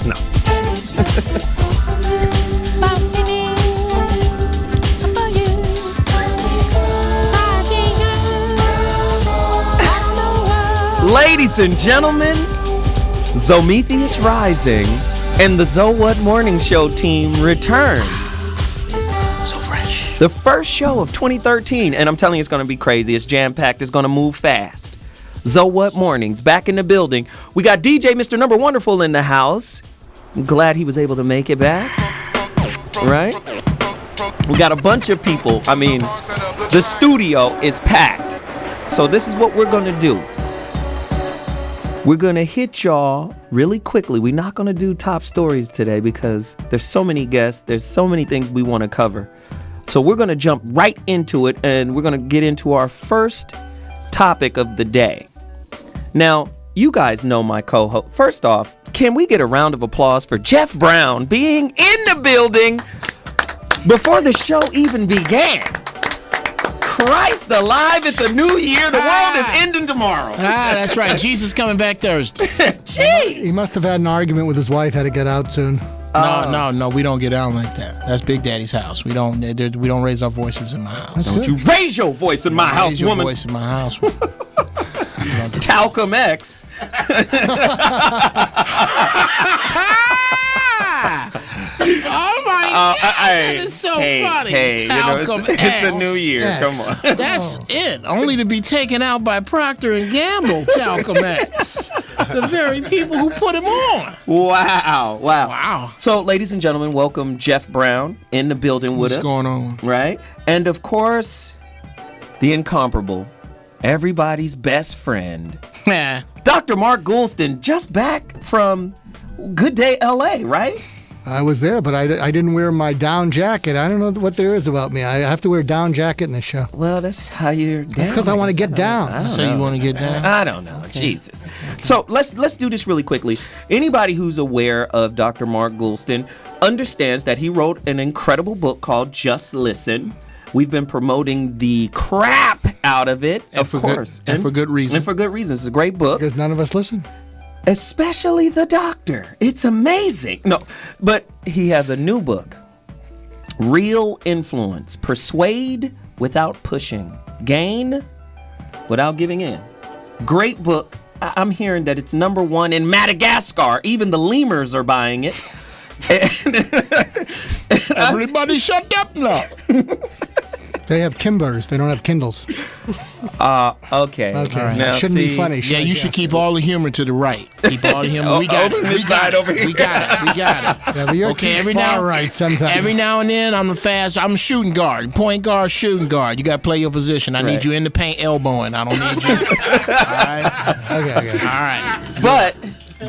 No. Ladies and gentlemen, Zometheus Rising and the Zo What Morning Show team returns. So fresh. The first show of 2013, and I'm telling you, it's going to be crazy. It's jam-packed. It's going to move fast. Zo What Mornings back in the building. We got DJ Mr. Number Wonderful in the house. I'm glad he was able to make it back. Right? We got a bunch of people. I mean, the studio is packed. So this is what we're going to do. We're going to hit y'all really quickly. We're not going to do top stories today because there's so many guests. There's so many things we want to cover. So we're going to jump right into it, and we're going to get into our first topic of the day. Now, you guys know my co-host. First off, can we get a round of applause for Jeff Brown being in the building before the show even began? Christ alive, it's a new year. The world is ending tomorrow. That's right. Jesus coming back Thursday. Jeez. He must have had an argument with his wife, had to get out soon. No, we don't get out like that. That's Big Daddy's house. We don't raise our voices in my house. Don't you raise your voice in my house, raise your woman. voice in my house. Talcum X. Oh my God, that is so funny. Talcum X. It's a new year. Come on. That's it. Only to be taken out by Procter & Gamble, Talcum X. The very people who put him on. Wow. So, ladies and gentlemen, welcome Jeff Brown in the building with us. What's going on? Right? And, of course, the incomparable, everybody's best friend, Dr. Mark Goulston, just back from Good Day L.A., right? I was there, but I didn't wear my down jacket. I don't know what there is about me. I have to wear a down jacket in this show. Well, that's how you're down. That's because I want to get down. That's how you want to get down? I don't know. Okay. Jesus. So let's do this really quickly. Anybody who's aware of Dr. Mark Goulston understands that he wrote an incredible book called Just Listen. We've been promoting the crap out of it, of course. And for good reason. And for good reason. It's a great book. Because none of us listen. Especially the doctor. It's amazing. No, but he has a new book, Real Influence. Persuade without pushing. Gain without giving in. Great book. I'm hearing that it's #1 in Madagascar. Even the lemurs are buying it. Everybody shut up now. They have Kimbers. They don't have Kindles. Okay. Right. Now, shouldn't be funny. You should keep all the humor to the right. Keep all the humor. We got it. We got it. We got it. Yeah, but you're too far right sometimes. Every now and then, I'm a shooting guard. Point guard, shooting guard. You got to play your position. I need you in the paint elbowing. I don't need you. All right? Okay. All right. But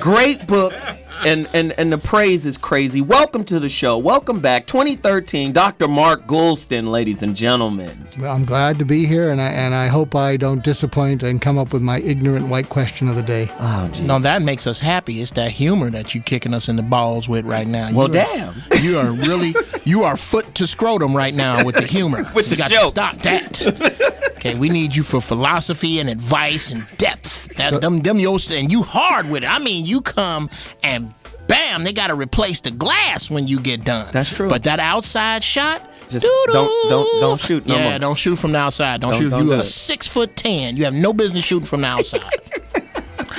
great book. And the praise is crazy. Welcome to the show. Welcome back. 2013, Dr. Mark Goulston, ladies and gentlemen. Well, I'm glad to be here, and I hope I don't disappoint and come up with my ignorant white question of the day. Oh, Jesus. No, that makes us happy. It's that humor that you kicking us in the balls with right now. Damn. You are foot to scrotum right now with the humor. With the got jokes. to stop that. Okay, we need you for philosophy and advice and depth. And you hard with it. I mean, you come and bam, they got to replace the glass when you get done. That's true. But that outside shot, just don't shoot no more. Yeah, don't shoot from the outside. Don't shoot. You are 6'10". You have no business shooting from the outside.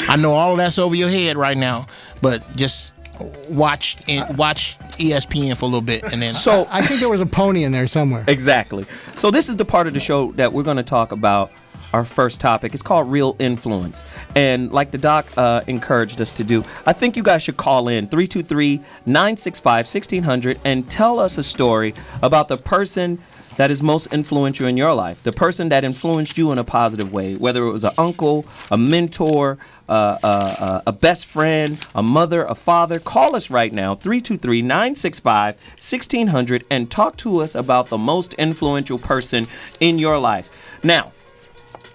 I know all of that's over your head right now, but just watch ESPN for a little bit, and then. So I think there was a pony in there somewhere. Exactly. So this is the part of the show that we're going to talk about. Our first topic. It's called Real Influence. And like the doc encouraged us to do, I think you guys should call in 323-965-1600 and tell us a story about the person that is most influential in your life, the person that influenced you in a positive way, whether it was an uncle, a mentor, a best friend, a mother, a father. Call us right now, 323-965-1600, and talk to us about the most influential person in your life. Now,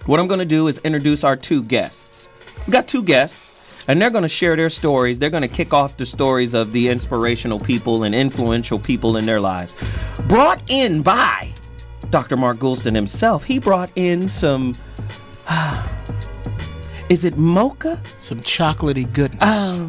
what I'm going to do is introduce our two guests. We got two guests, and they're going to share their stories. They're going to kick off the stories of the inspirational people and influential people in their lives. Brought in by Dr. Mark Goulston himself. He brought in some, is it mocha? Some chocolatey goodness.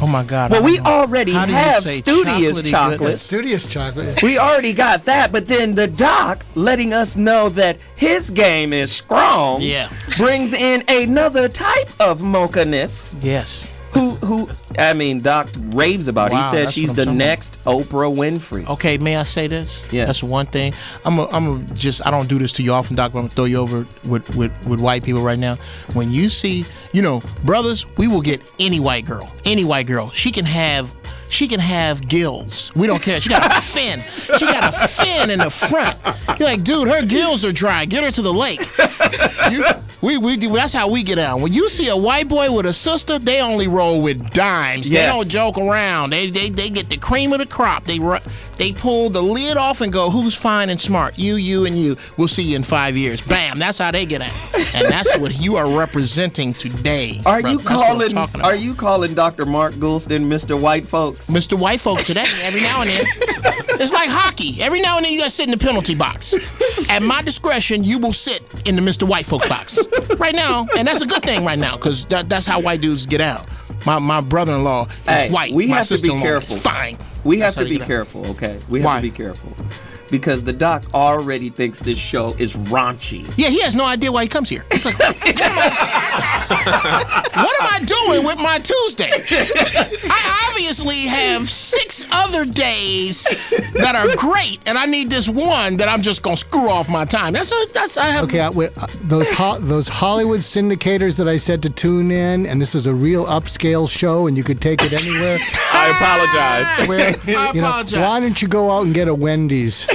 Oh my God. Well, we already How do you have say studious chocolatey chocolate. goodness? Studious chocolate. We already got that, but then the doc letting us know that his game is strong. Yeah. Brings in another type of mocha-ness. Yes. Who I mean, Doc raves about. Wow, He says that's she's what I'm the talking about. next Oprah Winfrey. Okay, may I say this? Yes. That's one thing. I'm just, I don't do this to you often, Doc, but I'm gonna throw you over with white people right now. When you see, brothers, we will get any white girl. She can have gills. We don't care. She got a fin. She got a fin in the front. You're like, dude, her gills are dry. Get her to the lake. That's how we get out. When you see a white boy with a sister, they only roll with dimes. They Yes. don't joke around. They get the cream of the crop. They pull the lid off and go, who's fine and smart? You, and you. We'll see you in 5 years. Bam. That's how they get out. And that's what you are representing today. Are brother. you That's what I'm talking calling? about. Are you calling Dr. Mark Goulston Mr. White Folks? Mr. White Folks today, every now and then. It's like hockey. Every now and then you gotta sit in the penalty box. At my discretion, you will sit in the Mr. White Folks box. Right now, and that's a good thing right now, because that's how white dudes get out. My brother-in-law is Hey, white. we my have to be sister-in-law careful. is fine. We have That's to how they be get out. careful, okay? We have Why? to be careful. Because the doc already thinks this show is raunchy. Yeah, he has no idea why he comes here. He's like, what am I doing with my Tuesday? I obviously have 6 other days that are great, and I need this one that I'm just gonna screw off my time. I have. Okay, those Hollywood syndicators that I said to tune in, and this is a real upscale show, and you could take it anywhere. I apologize. Where, I apologize. why don't you go out and get a Wendy's?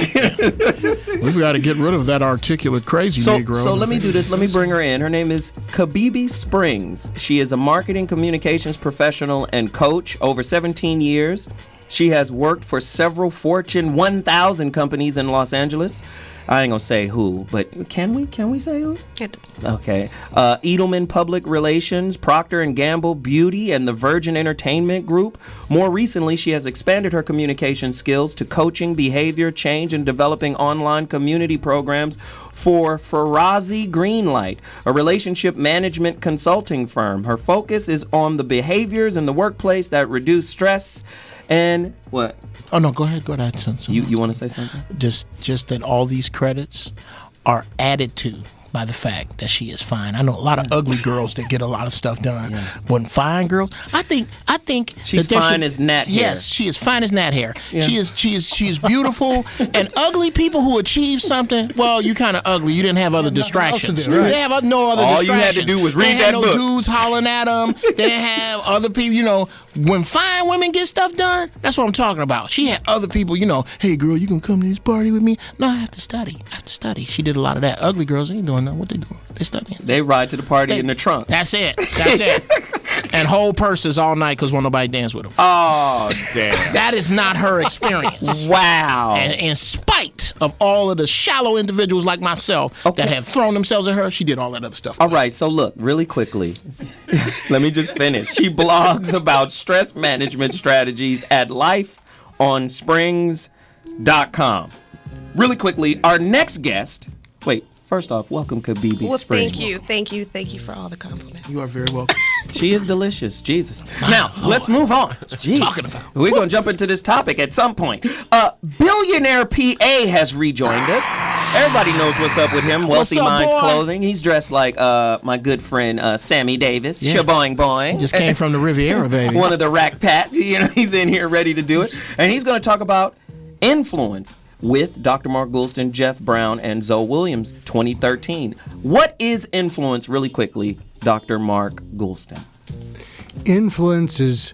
We've got to get rid of that articulate crazy Negro. So let me do this. Let me bring her in. Her name is Kibibi Springs. She is a marketing communications professional and coach over 17 years. She has worked for several Fortune 1000 companies in Los Angeles. I ain't gonna say who, but can we say who? Okay. Edelman Public Relations, Procter & Gamble Beauty, and the Virgin Entertainment Group. More recently, she has expanded her communication skills to coaching, behavior change, and developing online community programs for Farazi Greenlight, a relationship management consulting firm. Her focus is on the behaviors in the workplace that reduce stress and what? Oh no, go ahead, son. You want to say something? Just that all these credits are added to by the fact that she is fine. I know a lot of ugly girls that get a lot of stuff done. Yeah. When fine girls, I think she's that there fine as gnat hair. Yes, she is fine as gnat hair. Yeah. She is beautiful. And ugly people who achieve something, well, you kind of ugly. You didn't have other distractions. do, right. They have no other All you distractions. had to do was read they that had no book. dudes hollering at them. They didn't have other people. When fine women get stuff done, that's what I'm talking about. She had other people. Hey girl, you gonna come to this party with me? No, I have to study. She did a lot of that. Ugly girls ain't doing nothing. What they doing? They studying. They ride to the party in the trunk. That's it. And hold purses all night because won't nobody dance with them. Oh, damn. That is not her experience. Wow. And in spite of all of the shallow individuals like myself that have thrown themselves at her, she did all that other stuff. All right, so look, really quickly, let me just finish. She blogs about stress management strategies at lifeonsprings.com. Really quickly, our next guest, first off, welcome Kibibi Well, Springs. thank you for all the compliments. You are very welcome. She is delicious, Jesus. Now, let's move on. Jeez. Talking about. We're going to jump into this topic at some point. Billionaire PA has rejoined us. Everybody knows what's up with him. Wealthy up, Minds boy? Clothing. He's dressed like my good friend Sammy Davis. Yeah. Shaboing boing. Just came from the Riviera, baby. One of the Rack Pat. He's in here ready to do it. And he's going to talk about influence with Dr. Mark Goulston, Jeff Brown, and Zoe Williams, 2013. What is influence, really quickly, Dr. Mark Goulston? Influence is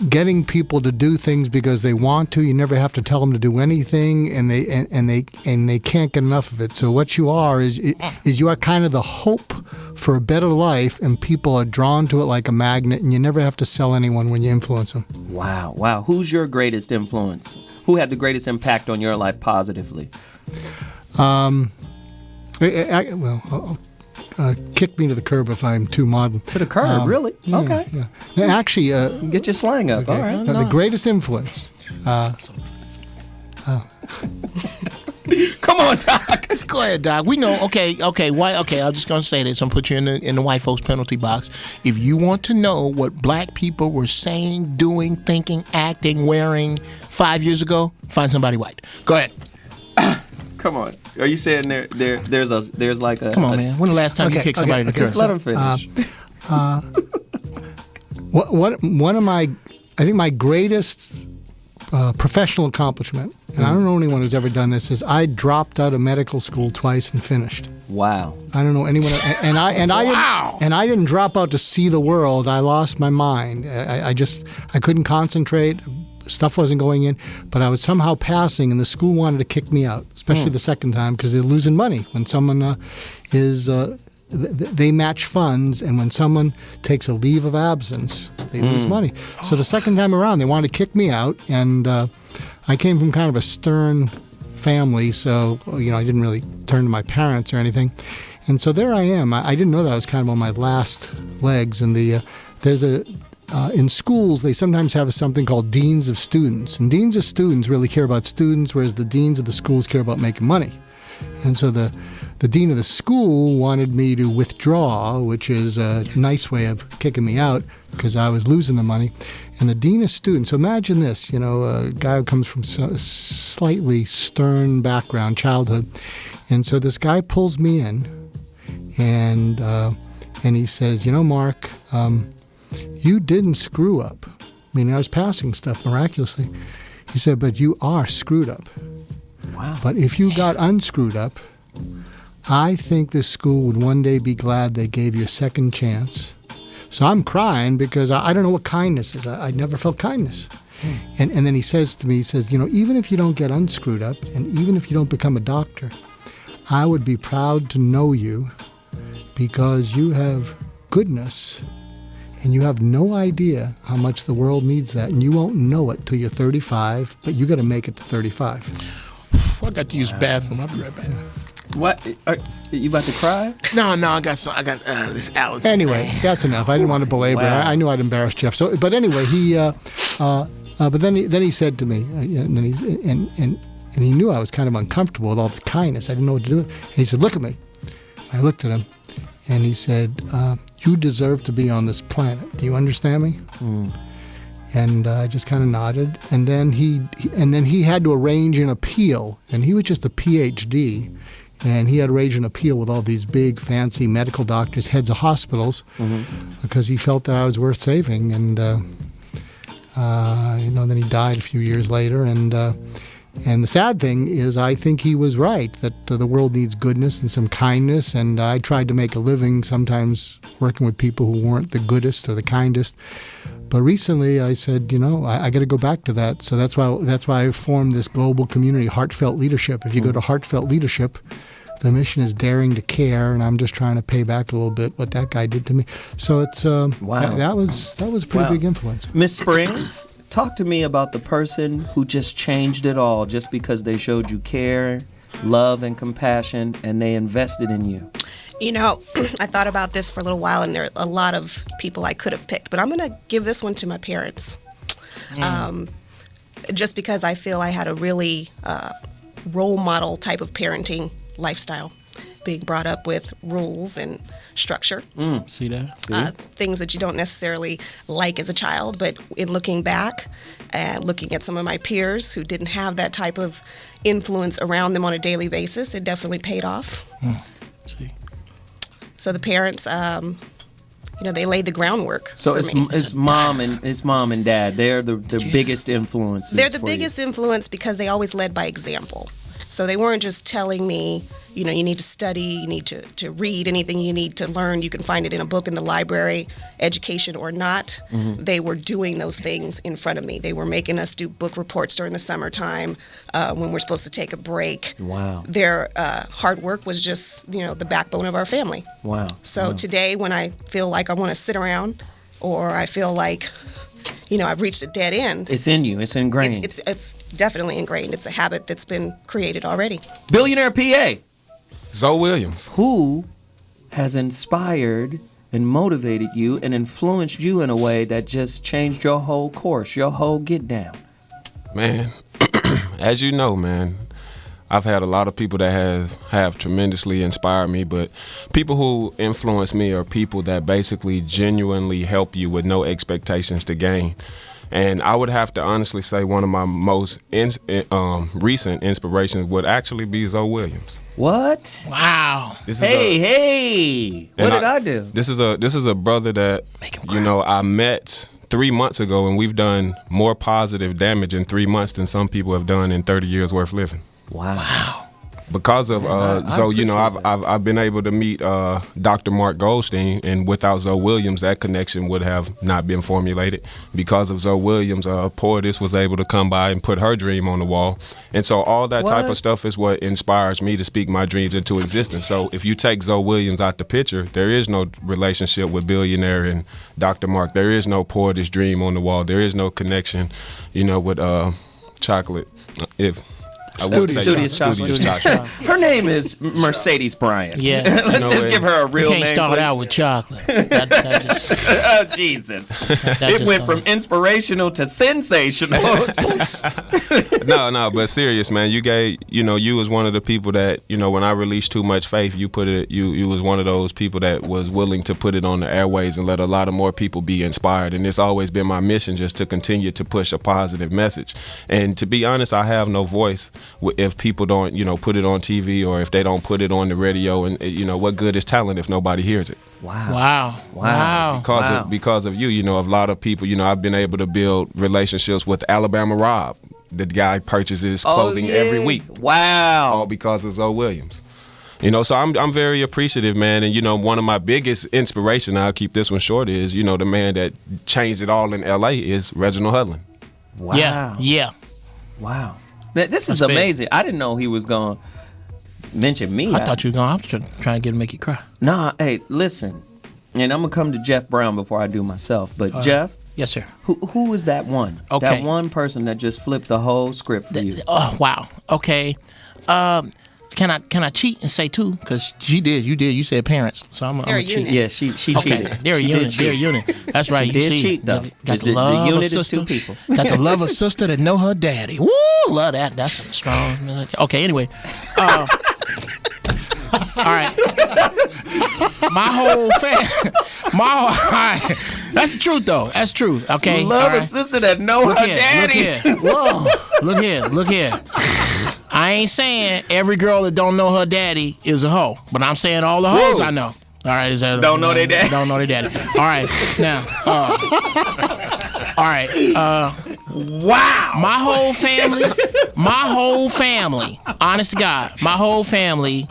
getting people to do things because they want to. You never have to tell them to do anything, and they can't get enough of it. So what you are is you are kind of the hope for a better life, and people are drawn to it like a magnet, and you never have to sell anyone when you influence them. Wow. Who's your greatest influence? Who had the greatest impact on your life positively? Kick me to the curb if I'm too modern. To the curb, really? Yeah, Okay. Yeah. Now, actually, Get your slang up. All right. the greatest influence. Come on, Doc. Let's go ahead, Doc. We know. Okay. Why? Okay, I'm just gonna say this. I'm gonna put you in the white folks penalty box. If you want to know what black people were saying, doing, thinking, acting, wearing 5 years ago, find somebody white. Go ahead. Come on. Are you saying there's like a? Come on, man. When the last time you kicked somebody in the Just curb? let him finish. One of my, I think my greatest professional accomplishment, and I don't know anyone who's ever done this, is I dropped out of medical school twice and finished. Wow. I don't know anyone, and I Wow. didn't drop out to see the world. I lost my mind. I couldn't concentrate. Stuff wasn't going in, but I was somehow passing, and the school wanted to kick me out, especially the second time, because they're losing money when someone they match funds, and when someone takes a leave of absence, they lose money. So the second time around, they wanted to kick me out, and I came from kind of a stern family, so I didn't really turn to my parents or anything. And so there I am. I didn't know that I was kind of on my last legs. And in schools, they sometimes have something called deans of students. And deans of students really care about students, whereas the deans of the schools care about making money. And so the dean of the school wanted me to withdraw, which is a nice way of kicking me out because I was losing the money. And the dean of students, so imagine this, a guy who comes from a slightly stern background, childhood. And so this guy pulls me in and he says, Mark, you didn't screw up. I was passing stuff miraculously. He said, but you are screwed up. Wow. But if you got unscrewed up, I think this school would one day be glad they gave you a second chance. So I'm crying because I don't know what kindness is. I never felt kindness. And then he says to me, even if you don't get unscrewed up and even if you don't become a doctor, I would be proud to know you because you have goodness and you have no idea how much the world needs that. And you won't know it till you're 35, but you got to make it to 35. I got to use the bathroom. I'll be right back. What? Are you about to cry? No, I got this allergy. Anyway, that's enough. I didn't want to belabor it. Wow. I knew I'd embarrass Jeff. So, but anyway, but then he said to me, and he knew I was kind of uncomfortable with all the kindness. I didn't know what to do. And he said, "Look at me." I looked at him, and he said, "You deserve to be on this planet. Do you understand me?" And I just kind of nodded. And then he had to arrange an appeal, and he was just a PhD. And he had arranged an appeal with all these big, fancy medical doctors, heads of hospitals, because he felt that I was worth saving. And then he died a few years later. And the sad thing is, I think he was right that the world needs goodness and some kindness. And I tried to make a living, sometimes working with people who weren't the goodest or the kindest. But recently, I said, I got to go back to that. So that's why I formed this global community, Heartfelt Leadership. If you go to Heartfelt Leadership, the mission is daring to care, and I'm just trying to pay back a little bit what that guy did to me. So it's Wow. that was a pretty big influence. Miss Springs, talk to me about the person who just changed it all just because they showed you care, love, and compassion, and they invested in you. I thought about this for a little while, and there are a lot of people I could have picked, but I'm going to give this one to my parents. Just because I feel I had a really role model type of parenting lifestyle, being brought up with rules and structure. See that? Things that you don't necessarily like as a child, but in looking back and looking at some of my peers who didn't have that type of influence around them on a daily basis, it definitely paid off. See. So the parents, they laid the groundwork. So for me. it's mom and dad. They're the biggest influences. They're the for biggest influence because they always led by example. So they weren't just telling me, you need to study, you need to read, anything you need to learn, you can find it in a book in the library, education or not. They were doing those things in front of me. They were making us do book reports during the summertime when we're supposed to take a break. Wow. Their hard work was just, the backbone of our family. Wow. So today when I feel like I want to sit around or I feel like, I've reached a dead end. It's in you. It's ingrained. It's definitely ingrained. It's a habit that's been created already. Billionaire PA. Zoe Williams. Who has inspired and motivated you and influenced you in a way that just changed your whole course, your whole get down? Man, as you know, man, I've had a lot of people that have tremendously inspired me, but people who influence me are people that basically genuinely help you with no expectations to gain. And I would have to honestly say one of my most recent inspirations would actually be Zoe Williams. What? Wow. Hey, what did I do? This is a brother that I met 3 months ago, and we've done more positive damage in 3 months than some people have done in 30 years worth living. Wow. Because of I've been able to meet Dr. Mark Goulston, and without Zoe Williams, that connection would have not been formulated. Because of Zoe Williams, Poetess was able to come by and put her dream on the wall, and so all that type of stuff is what inspires me to speak my dreams into existence. So if you take Zoe Williams out the picture, there is no relationship with Billionaire and Dr. Mark. There is no Poetess dream on the wall. There is no connection, with chocolate. Studious chocolate. Her name is Mercedes Bryant. Yeah. Let's just give her a real name. You can't start out with chocolate. That just, oh, Jesus. It went from inspirational to sensational. No, but serious, man. You was one of the people that, when I released Too Much Faith, you was one of those people that was willing to put it on the airways and let a lot of more people be inspired. And it's always been my mission just to continue to push a positive message. And to be honest, I have no voice if people don't, put it on TV, or if they don't put it on the radio. And what good is talent if nobody hears it? Wow. Because of you, a lot of people, I've been able to build relationships with Alabama Rob. The guy purchases clothing every week. Wow. All because of Zoe Williams. So I'm very appreciative, man. And, one of my biggest inspiration, I'll keep this one short, is, the man that changed it all in L.A. is Reginald Hudlin. Wow. Yeah. Wow. Now, this is amazing. I didn't know he was going to mention me. I thought you were going to try and get to make you cry. Nah, hey, listen. And I'm going to come to Jeff Brown before I do myself. But Jeff? Yes, sir. Who is that one? Okay. That one person that just flipped the whole script for you. Oh, wow. Okay. Can I cheat and say two? Because you did. You said parents. So I'm going to cheat. Yeah, she cheated. They're a unit. They're a unit. That's right. She you did see, cheat, though. Got the love unit of sister. is two people. Got the love of sister that know her daddy. Woo! Love that. That's strong. Okay, anyway. All right. My whole all right. That's the truth, though. That's true. Okay. Love a sister that know her daddy. Look here. I ain't saying every girl that don't know her daddy is a hoe, but I'm saying all the hoes I know. All right, don't know their daddy. Don't know their daddy. All right, now. All right. Wow. My whole family. Honest to God, my whole family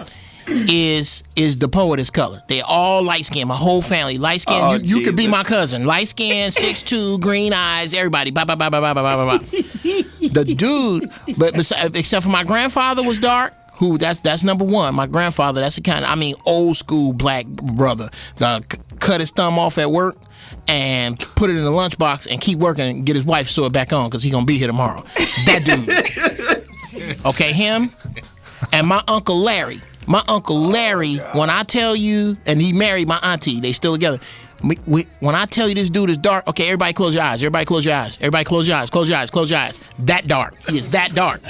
is the Poetess color. They all light skinned. My whole family light skinned. Oh, you could be my cousin. Light skinned, 6'2", green eyes. Everybody. Blah blah blah blah blah blah blah. The dude, but except for my grandfather was dark. Who that's number one. My grandfather. That's the kind. Old school black brother. Cut his thumb off at work and put it in the lunchbox and keep working and get his wife sew it back on because he's gonna be here tomorrow. That dude. Okay, him and my Uncle Larry. My Uncle Larry, when I tell you, and he married my auntie, they still together. When I tell you this dude is dark, okay, everybody close your eyes. Everybody close your eyes. Everybody close your eyes. Close your eyes. Close your eyes. That dark. He is that dark.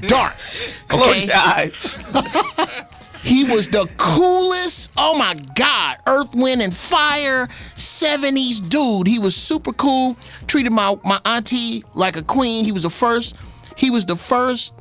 Dark. Okay? Close your eyes. He was the coolest, oh my God, Earth, Wind, and Fire 70s dude. He was super cool. Treated my auntie like a queen. He was the first.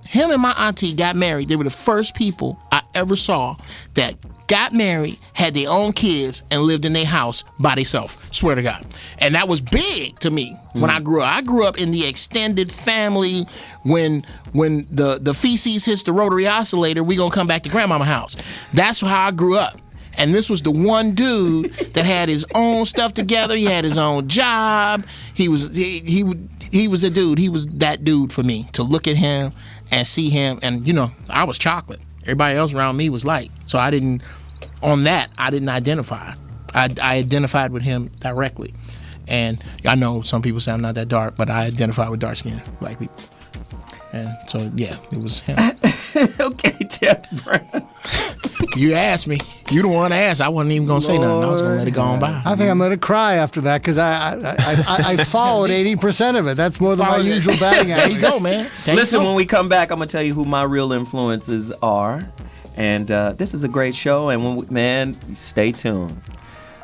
Him and my auntie got married. They were the first people I ever saw that got married, had their own kids, and lived in their house by themselves. Swear to God. And that was big to me when I grew up. I grew up in the extended family. When the feces hits the rotary oscillator, we gonna come back to grandmama's house. That's how I grew up. And this was the one dude that had his own stuff together. He had his own job. He was a dude. He was that dude for me, to look at him and see him. And, I was chocolate. Everybody else around me was light. So I didn't identify. I identified with him directly. And I know some people say I'm not that dark, but I identify with dark-skinned black people. And so, yeah, it was him. Okay, Jeff Brown. You asked me. You the one asked. I wasn't even gonna say nothing. I was gonna let it go on by. I think I'm going to cry after that because I followed 80% of it. That's more than my usual batting There average. you go, man. Listen, when we come back, I'm gonna tell you who my real influences are, and this is a great show. And man, stay tuned.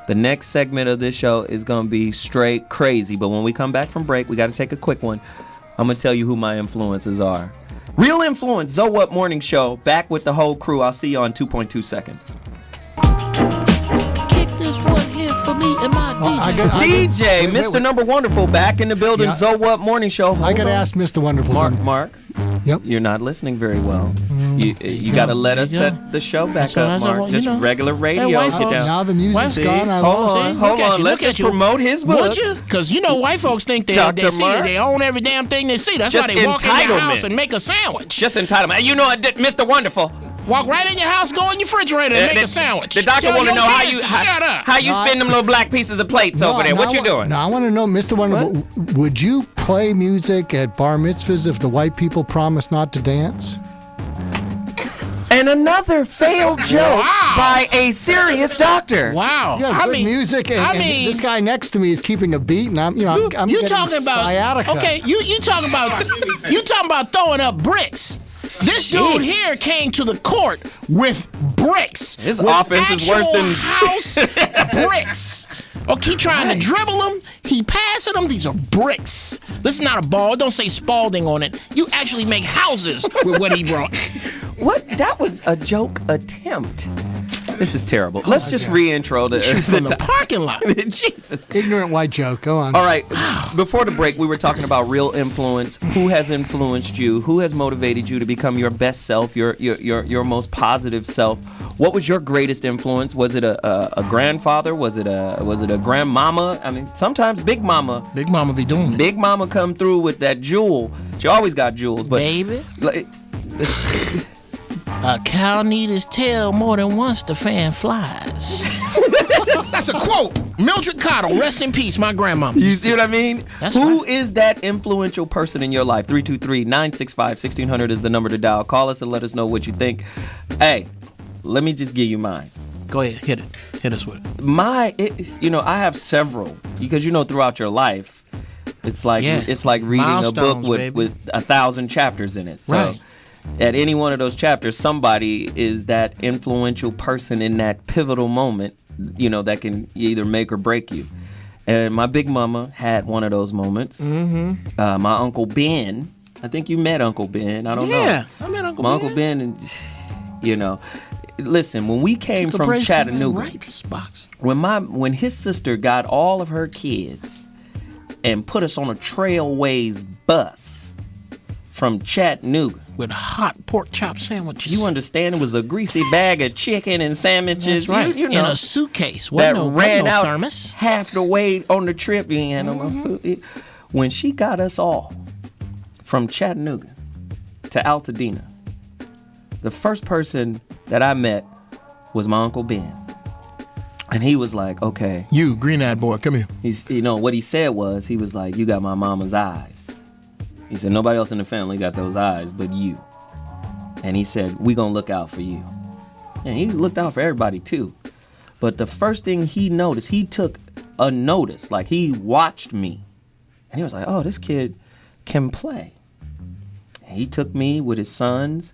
The next segment of this show is gonna be straight crazy. But when we come back from break, we got to take a quick one. I'm gonna tell you who my influences are. Real Influence, So What Morning Show, back with the whole crew. I'll see you on 2.2 seconds. Kick this one here for me and my DJ, Mr. Number Wonderful, back in the building. Yeah. So What Morning Show. I got to ask Mr. Wonderful something. Mark. Yep. You're not listening very well. You got to let us set the show back up, Mark. Just regular radio. white Get folks- down. Now the music's See? gone. I Hold lost on, it. hold on. Let's just promote his book. Would you? Because white folks think they Dr. see Mark. it. They own every damn thing they see. That's Just why they walk in your house entitlement. and make a sandwich. Just entitlement. You know what, Mr. Wonderful? Walk right in your house, go in your refrigerator and make a sandwich. The doctor Tell want to your know kids to shut up. how you spin them little black pieces of plates over there. What you doing? Now I want to know, Mr. Wonderful, would you play music at bar mitzvahs if the white people promise not to dance? And another failed joke by a serious doctor. Wow. Yeah, good music. And this guy next to me is keeping a beat, and I'm you getting talking about sciatica. okay? You talking about throwing up bricks? This dude here came to the court with bricks. His with offense is worse than house bricks. Okay, he trying to dribble them. He passing them. These are bricks. This is not a ball. Don't say Spalding on it. You actually make houses with what he brought. What? That was a joke attempt. This is terrible. Let's just re-intro From the parking lot. Jesus. Ignorant white joke. Go on. All right. Before the break, we were talking about real influence. Who has influenced you? Who has motivated you to become your best self, your most positive self? What was your greatest influence? Was it a grandfather? Was it a grandmama? I mean, sometimes Big Mama. Big Mama be doing it. Big Mama come through with that jewel. She always got jewels, but Baby. like, A cow need his tail more than once the fan flies. That's a quote. Mildred Cottle, rest in peace, my grandmama. you see what I mean? That's Who right. is that influential person in your life? 323-965-1600 is the number to dial. Call us and let us know what you think. Hey, let me just give you mine. Go ahead, hit it. Hit us with it. I have several because throughout your life, it's like reading Milestones, a book baby. with 1,000 chapters in it. So Right. at any one of those chapters, somebody is that influential person in that pivotal moment, that can either make or break you. And my Big Mama had one of those moments. Mm-hmm. My Uncle Ben, I think you met Uncle Ben. I don't know. Yeah, I met Uncle My Ben. Uncle Ben, and listen, when we came from Chattanooga, when his sister got all of her kids and put us on a Trailways bus from Chattanooga. With hot pork chop sandwiches. You understand? It was a greasy bag of chicken and sandwiches. That's right. You know, in a suitcase. that Wasn't ran no out thermos. half the way on the trip. You ain't had no more food. When she got us all from Chattanooga to Altadena, the first person that I met was my Uncle Ben. And he was like, okay. You, green-eyed boy, come here. He's, what he said was, he was like, you got my mama's eyes. He said, nobody else in the family got those eyes but you. And he said, we gonna look out for you. And he looked out for everybody too. But the first thing he noticed, he took a notice. Like, he watched me. And he was like, oh, this kid can play. And he took me with his sons,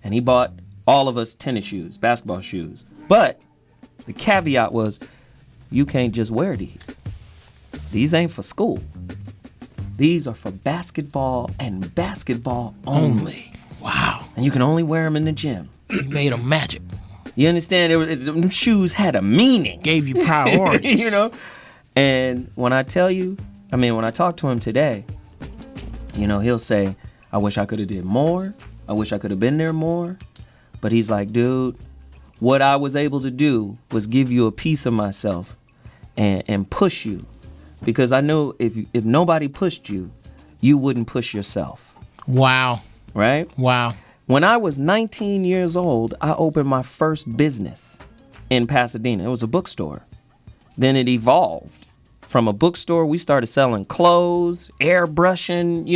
and he bought all of us tennis shoes, basketball shoes. But the caveat was, you can't just wear these. These ain't for school. These are for basketball and basketball only. Wow. And you can only wear them in the gym. You made them magic. You understand? Them shoes had a meaning. Gave you priorities. And when I talk to him today, he'll say, I wish I could have did more. I wish I could have been there more. But he's like, dude, what I was able to do was give you a piece of myself and push you. Because I knew if nobody pushed you, you wouldn't push yourself. Wow. Right? Wow. When I was 19 years old, I opened my first business in Pasadena. It was a bookstore. Then it evolved. From a bookstore, we started selling clothes, airbrushing,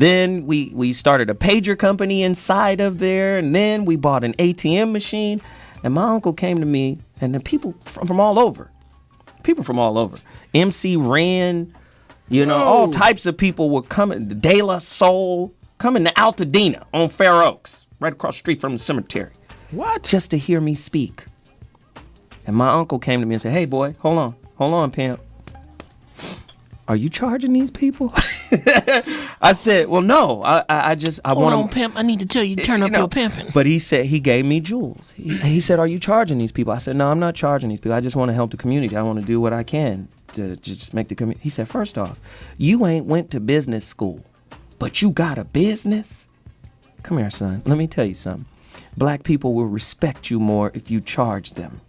Then we started a pager company inside of there, and then we bought an ATM machine. And my uncle came to me, and the people from all over, MC Ren, all types of people were coming. De La Soul coming to Altadena on Fair Oaks, right across the street from the cemetery. What? Just to hear me speak. And my uncle came to me and said, "Hey, boy, hold on, pimp. Are you charging these people?" I said, "Well, no. I Hold want on, pimp. I need to tell you, turn up your pimping." But he said he gave me jewels. He said, "Are you charging these people?" I said, "No, I'm not charging these people. I just want to help the community. I want to do what I can to just make the community." He said, "First off, you ain't went to business school, but you got a business. Come here, son. Let me tell you something. Black people will respect you more if you charge them."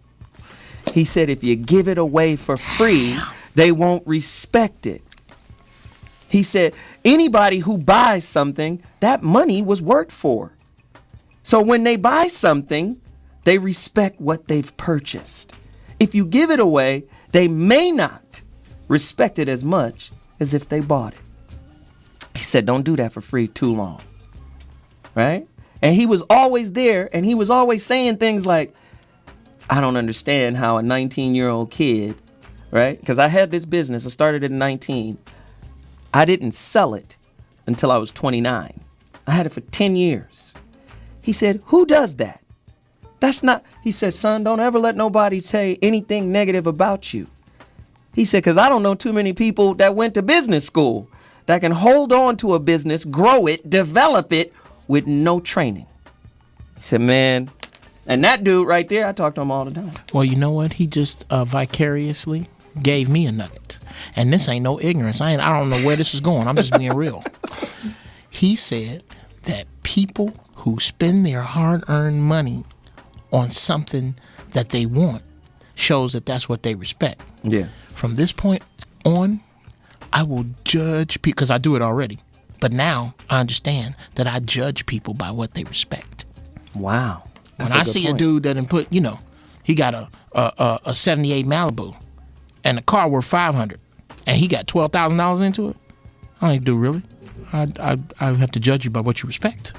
He said, "If you give it away for free, they won't respect it." He said, "Anybody who buys something, that money was worked for. So when they buy something, they respect what they've purchased. If you give it away, they may not respect it as much as if they bought it." He said, "Don't do that for free too long." Right? And he was always there, and he was always saying things like, "I don't understand how a 19-year-old kid," right? Because I had this business. I started at 19. I didn't sell it until I was 29. I had it for 10 years. He said, "Who does that? That's not," he said, "Son, don't ever let nobody say anything negative about you." He said, "Because I don't know too many people that went to business school that can hold on to a business, grow it, develop it with no training." He said, "Man," and that dude right there, I talk to him all the time. Well, you know what? He just vicariously gave me a nugget. And this ain't no ignorance. I don't know where this is going. I'm just being real. He said that people who spend their hard-earned money on something that they want shows that that's what they respect. Yeah. From this point on, I will judge people, because I do it already. But now I understand that I judge people by what they respect. Wow. When I see a dude that put, he got a 78 Malibu and a car worth $500 and he got $12,000 into it, I ain't do really. I have to judge you by what you respect.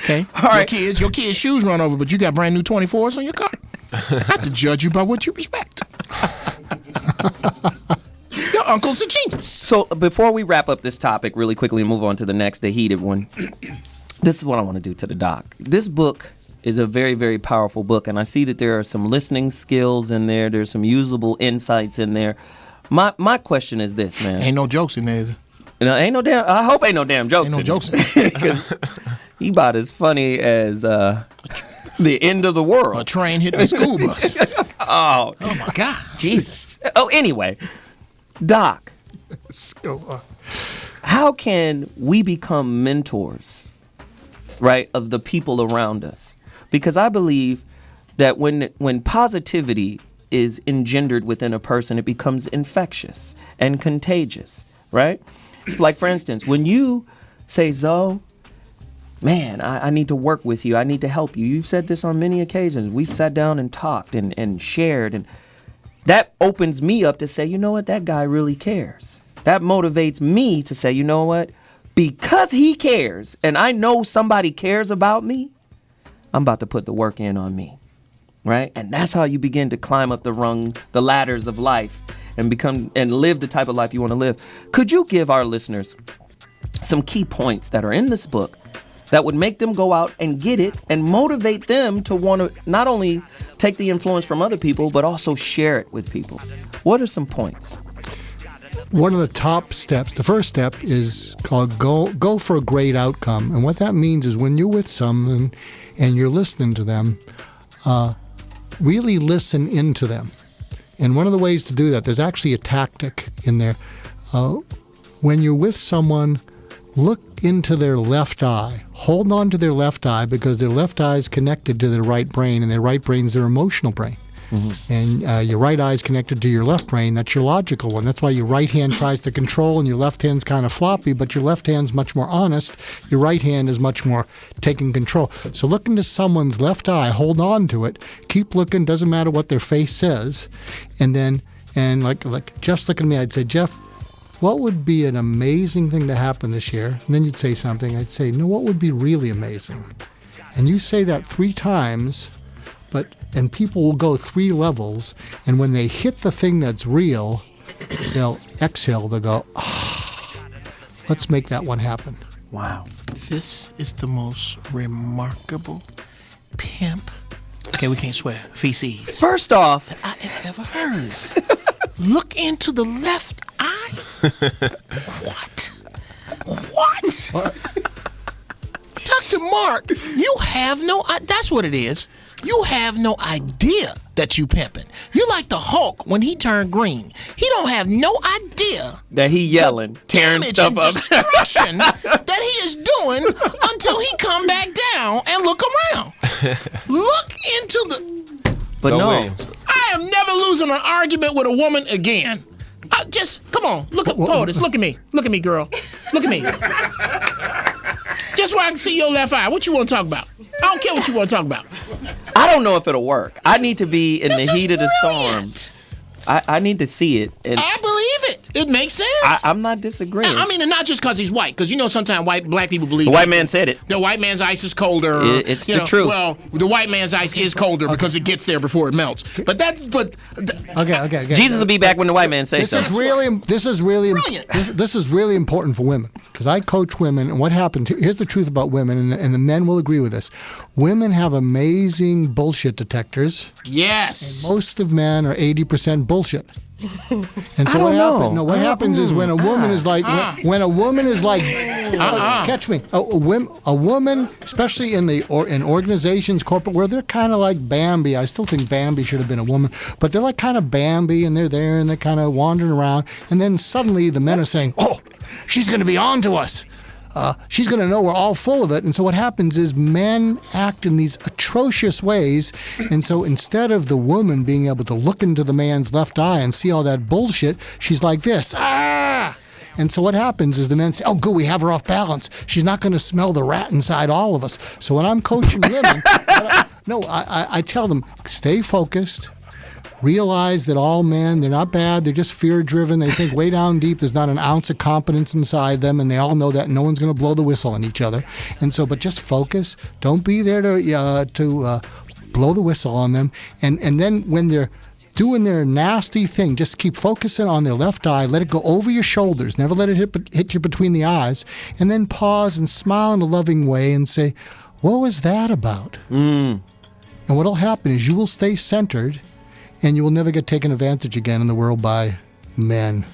Okay? All right. Your kids' shoes run over, but you got brand new 24s on your car. I have to judge you by what you respect. Your uncle's a genius. So before we wrap up this topic really quickly and move on to the next, the heated one, this is what I want to do to the doc. This book is a very, very powerful book, and I see that there are some listening skills in there. There's some usable insights in there. My question is this, man. Ain't no jokes in there, is there? Ain't no damn. I hope ain't no damn jokes. Ain't no in jokes there. in there. He about as funny as the end of the world. A train hitting a school bus. Oh my God. Jeez. Oh, anyway, Doc, how can we become mentors, right, of the people around us? Because I believe that when positivity is engendered within a person, it becomes infectious and contagious, right? Like, for instance, when you say, "Zoe, man, I need to work with you. I need to help you." You've said this on many occasions. We've sat down and talked and shared, and that opens me up to say, you know what, that guy really cares. That motivates me to say, you know what, because he cares and I know somebody cares about me, I'm about to put the work in on me, right? And that's how you begin to climb up the ladders of life and become and live the type of life you want to live. Could you give our listeners some key points that are in this book that would make them go out and get it and motivate them to want to not only take the influence from other people, but also share it with people? What are some points? One of the top steps, the first step is called go for a great outcome. And what that means is when you're with someone and you're listening to them, really listen into them. And one of the ways to do that, there's actually a tactic in there. When you're with someone, look into their left eye. Hold on to their left eye because their left eye is connected to their right brain, and their right brain is their emotional brain. Mm-hmm. And your right eye is connected to your left brain. That's your logical one. That's why your right hand tries to control and your left hand's kind of floppy, but your left hand's much more honest. Your right hand is much more taking control. So look into someone's left eye. Hold on to it. Keep looking. Doesn't matter what their face says. And like Jeff's looking at me, I'd say, "Jeff, what would be an amazing thing to happen this year? And then you'd say something. I'd say, no, what would be really amazing? And you say that 3 times, and people will go 3 levels, and when they hit the thing that's real, they'll exhale, they'll go, let's make that one happen. Wow. This is the most remarkable pimp. Okay, we can't swear. Feces. First off, that I have ever heard. Look into the left eye. What? Dr. Mark, you have no. That's what it is. You have no idea that you pimping. You like the Hulk when he turned green. He don't have no idea that he yelling, tearing stuff and up, destruction that he is doing until he come back down and look around. Look into the. But so no, Williams. I am never losing an argument with a woman again. Just come on, look at POTUS. Look at me, girl. Look at me. Just so I can see your left eye. What you want to talk about? I don't care what you want to talk about. I don't know if it'll work. I need to be in This the is heat of the brilliant. storm. I need to see it. And I believe it. It makes sense. I'm not disagreeing. I mean, and not just because he's white, because sometimes black people believe the white man said it. the white man's ice is colder. It's the truth. Well, the white man's ice is colder because it gets there before it melts. Okay. Jesus will be back when the white man says so. This is really Brilliant. this is really important for women, because I coach women, and what happened? Here's the truth about women, and the men will agree with this. Women have amazing bullshit detectors. Yes. Most of men are 80% bullshit. And so I what don't know. happens? No, what happens is when a woman is like, when a woman is like, catch me, a woman, especially in organizations, corporate, where they're kind of like Bambi. I still think Bambi should have been a woman, but they're like kind of Bambi, and they're there and they're kind of wandering around, and then suddenly the men are saying, "Oh, she's going to be on to us. She's going to know we're all full of it." And so what happens is men act in these atrocious ways. And so instead of the woman being able to look into the man's left eye and see all that bullshit, she's like this. Ah! And so what happens is the men say, "Oh, good, we have her off balance. She's not going to smell the rat inside all of us." So when I'm coaching women, I tell them, stay focused. Realize that all men, they're not bad, they're just fear-driven. They think way down deep there's not an ounce of competence inside them, and they all know that no one's going to blow the whistle on each other. And so, but just focus. Don't be there to blow the whistle on them. And then when they're doing their nasty thing, just keep focusing on their left eye. Let it go over your shoulders. Never let it hit you between the eyes. And then pause and smile in a loving way and say, "What was that about?" And what'll happen is you will stay centered, and you will never get taken advantage again in the world by men.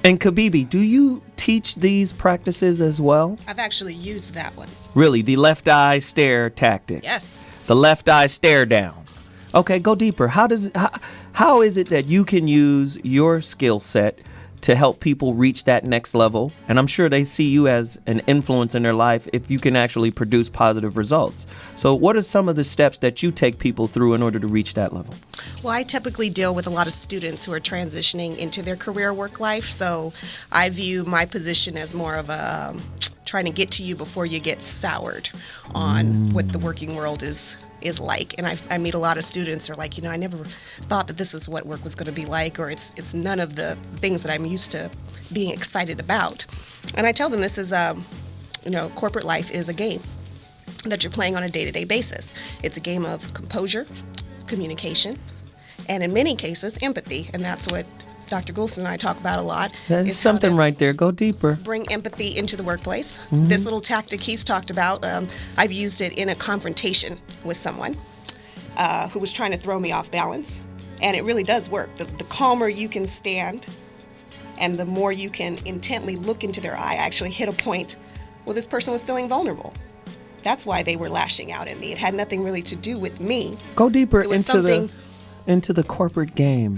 And Kibibi, do you teach these practices as well? I've actually used that one. Really, the left eye stare tactic. Yes. The left eye stare down. Okay, go deeper. How is it that you can use your skill set to help people reach that next level? And I'm sure they see you as an influence in their life if you can actually produce positive results. So what are some of the steps that you take people through in order to reach that level? Well, I typically deal with a lot of students who are transitioning into their career work life. So I view my position as more of a trying to get to you before you get soured on what the working world is like. And I meet a lot of students who are like, I never thought that this is what work was going to be like, or it's none of the things that I'm used to being excited about. And I tell them this is, corporate life is a game that you're playing on a day-to-day basis. It's a game of composure, communication, and in many cases, empathy. And that's what Dr. Goulston and I talk about a lot. That's something right there. Go deeper. Bring empathy into the workplace. This little tactic he's talked about, I've used it in a confrontation with someone who was trying to throw me off balance. And it really does work. The calmer you can stand and the more you can intently look into their eye, I actually hit a point where this person was feeling vulnerable. That's why they were lashing out at me. It had nothing really to do with me. Go deeper into the corporate game.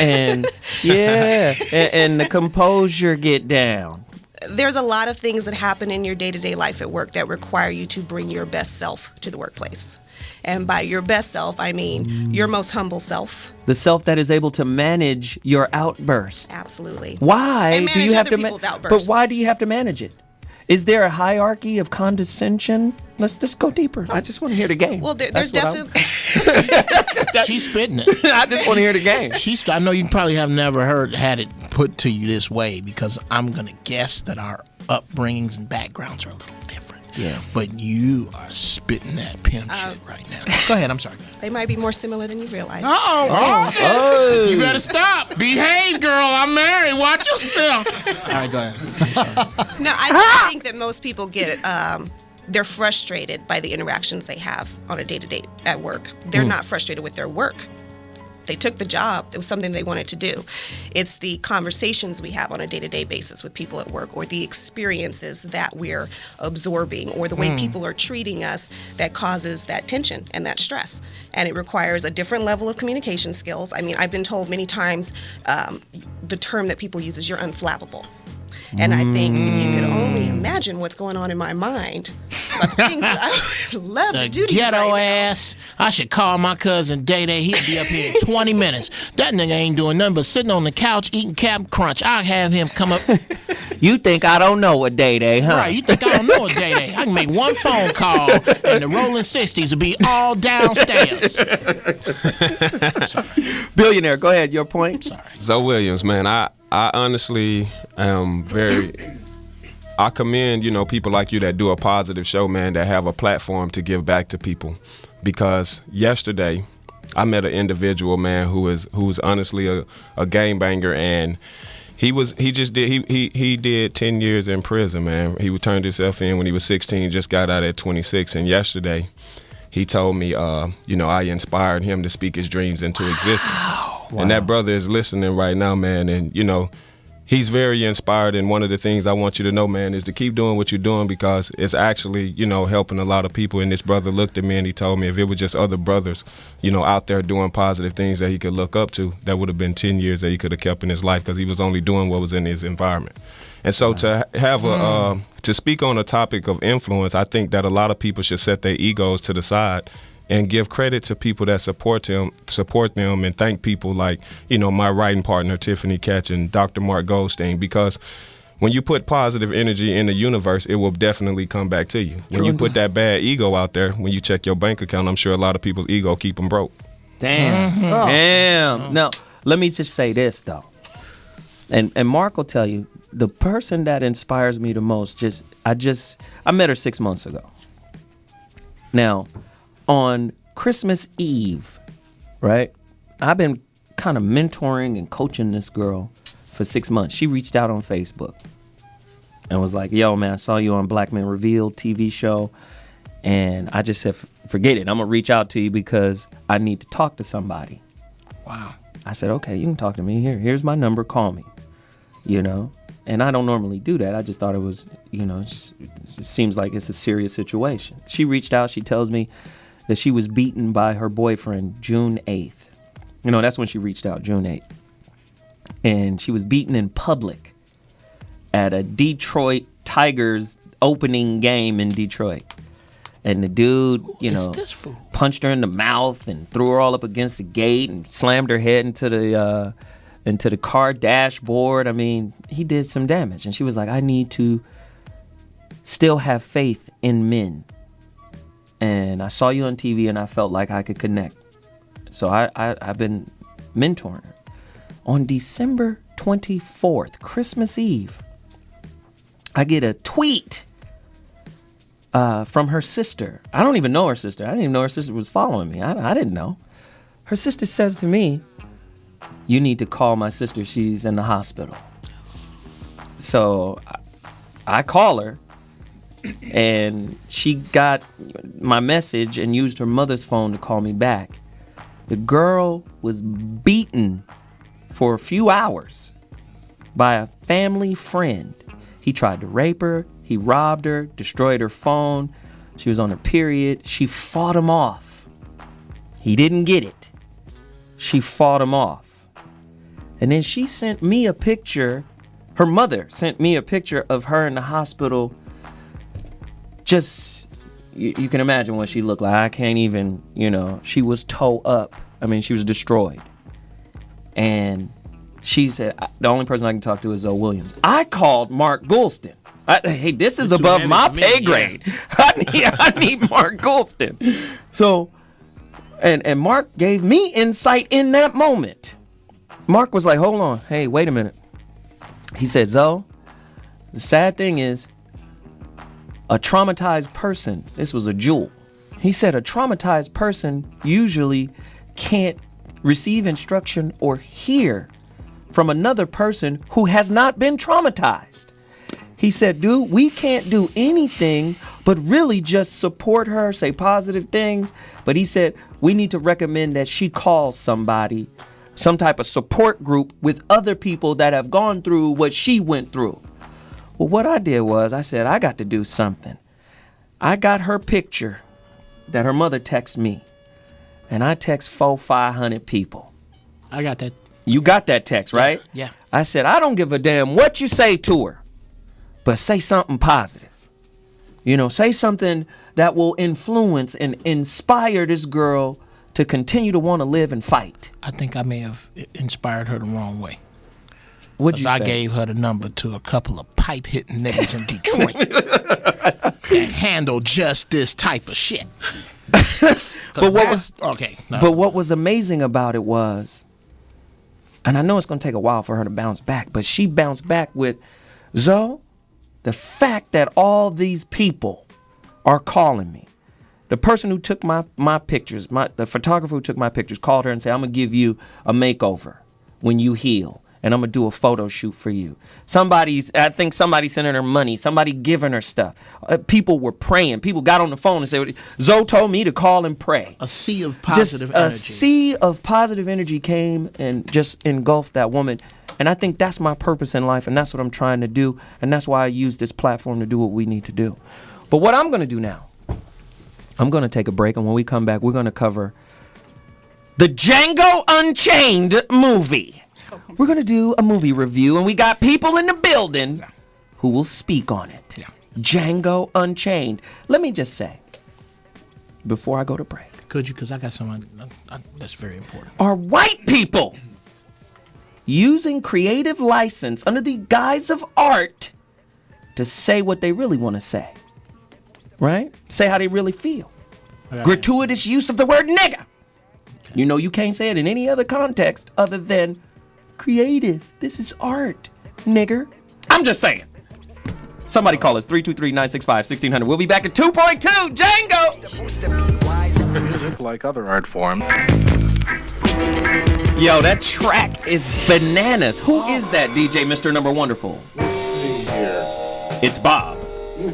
And and the composure get down. There's a lot of things that happen in your day-to-day life at work that require you to bring your best self to the workplace. And by your best self, I mean your most humble self. The self that is able to manage your outburst. Absolutely. Why and do you have to people's outbursts. But why do you have to manage it? Is there a hierarchy of condescension? Let's just go deeper. I just want to hear the game. Well, there's definitely She's spitting it. I just want to hear the game. I know you probably have never had it put to you this way, because I'm gonna guess that our upbringings and backgrounds are a little different. Yes. But you are spitting that pimp shit right now. Go ahead. I'm sorry. They might be more similar than you realize. Oh. You better stop. Behave, girl. I'm married. Watch yourself. All right, go ahead. I'm sorry. No, I think that most people get they're frustrated by the interactions they have on a day-to-day at work. They're not frustrated with their work. They took the job. It was something they wanted to do. It's the conversations we have on a day-to-day basis with people at work, or the experiences that we're absorbing, or the way people are treating us that causes that tension and that stress. And it requires a different level of communication skills. I mean, I've been told many times the term that people use is you're unflappable. And I think if you could only imagine what's going on in my mind about the things that I would love to do to you ghetto right ass. I should call my cousin Day Day. He'll be up here in 20 minutes. That nigga ain't doing nothing but sitting on the couch eating Captain Crunch. I'll have him come up. You think I don't know a Day, huh? Right, you think I don't know a Day? I can make one phone call and the rolling 60s will be all downstairs. Billionaire, go ahead. Your point. Sorry. Zoe Williams, man, I honestly am I commend, people like you that do a positive show, man, that have a platform to give back to people. Because yesterday, I met an individual, man, who's honestly a gangbanger, and he did 10 years in prison, man. He turned himself in when he was 16, just got out at 26, and yesterday he told me, I inspired him to speak his dreams into existence. Wow. And that brother is listening right now, man, and he's very inspired, and one of the things I want you to know, man, is to keep doing what you're doing, because it's actually, helping a lot of people. And this brother looked at me and he told me if it was just other brothers, out there doing positive things that he could look up to, that would have been 10 years that he could have kept in his life, because he was only doing what was in his environment. And so to have to speak on a topic of influence, I think that a lot of people should set their egos to the side and give credit to people that support them, and thank people like, my writing partner, Tiffany Ketch, and Dr. Mark Goulston, because when you put positive energy in the universe, it will definitely come back to you. When you put that bad ego out there, when you check your bank account, I'm sure a lot of people's ego keep them broke. Damn. Damn. Now, let me just say this, though. And Mark will tell you, the person that inspires me the most, I met her 6 months ago. Now, on Christmas Eve, right? I've been kind of mentoring and coaching this girl for 6 months. She reached out on Facebook and was like, yo, man, I saw you on Black Men Revealed TV show. And I just said, forget it. I'm going to reach out to you because I need to talk to somebody. Wow. I said, okay, you can talk to me. Here's my number. Call me, And I don't normally do that. I just thought it was, it seems like it's a serious situation. She reached out. She tells me that she was beaten by her boyfriend June 8th. That's when she reached out, June 8th. And she was beaten in public at a Detroit Tigers opening game in Detroit. And the dude, punched her in the mouth and threw her all up against the gate and slammed her head into the car dashboard. I mean, he did some damage. And she was like, I need to still have faith in men. And I saw you on TV and I felt like I could connect. So I've been mentoring her. On December 24th, Christmas Eve, I get a tweet from her sister. I don't even know her sister. I didn't even know her sister was following me. I didn't know. Her sister says to me, you need to call my sister. She's in the hospital. So I call her. And she got my message and used her mother's phone to call me back. The girl was beaten for a few hours by a family friend. He tried to rape her. He robbed her, destroyed her phone. She was on her period. She fought him off. He didn't get it. She fought him off. And then she sent me a picture. Her mother sent me a picture of her in the hospital. Just, you can imagine what she looked like. I can't even, she was toe up. I mean, she was destroyed. And she said, the only person I can talk to is Zoe Williams. I called Mark Goulston. Hey, this is above my pay grade. Yeah. I need Mark Goulston. So And Mark gave me insight in that moment. Mark was like, hold on. Hey, wait a minute. He said, Zoe, the sad thing is, a traumatized person, this was a jewel. He said a traumatized person usually can't receive instruction or hear from another person who has not been traumatized. He said, dude, we can't do anything but really just support her, say positive things. But he said, we need to recommend that she calls somebody, some type of support group with other people that have gone through what she went through. Well, what I did was I said, I got to do something. I got her picture that her mother texted me, and I text 400-500 people. I got that. You got that text, right? Yeah. I said, I don't give a damn what you say to her, but say something positive. You know, say something that will influence and inspire this girl to continue to want to live and fight. I think I may have inspired her the wrong way. What'd you say? I gave her the number to a couple of pipe-hitting niggas in Detroit that handle just this type of shit. But what was okay? No. But what was amazing about it was, and I know it's going to take a while for her to bounce back, but she bounced back with, Zoe, the fact that all these people are calling me. The person who took my pictures, the photographer who took my pictures called her and said, I'm going to give you a makeover when you heal. And I'm going to do a photo shoot for you. I think somebody sending her money. Somebody giving her stuff. People were praying. People got on the phone and said, Zoe told me to call and pray. A sea of positive energy. A sea of positive energy came and just engulfed that woman. And I think that's my purpose in life. And that's what I'm trying to do. And that's why I use this platform to do what we need to do. But what I'm going to do now, I'm going to take a break. And when we come back, we're going to cover the Django Unchained movie. We're going to do a movie review, and we got people in the building who will speak on it. Yeah. Django Unchained. Let me just say, before I go to break. Could you? Because I got someone that's very important. Are white people using creative license under the guise of art to say what they really want to say? Right? Say how they really feel. Gratuitous use of the word nigga. You know you can't say it in any other context other than creative. This is art, nigger. I'm just saying. Somebody call us 323-965-1600. We'll be back at 2.2. Django! Music, like other art forms. Yo, that track is bananas. Who is that DJ, Mr. Number Wonderful? Let's see here. It's Bob.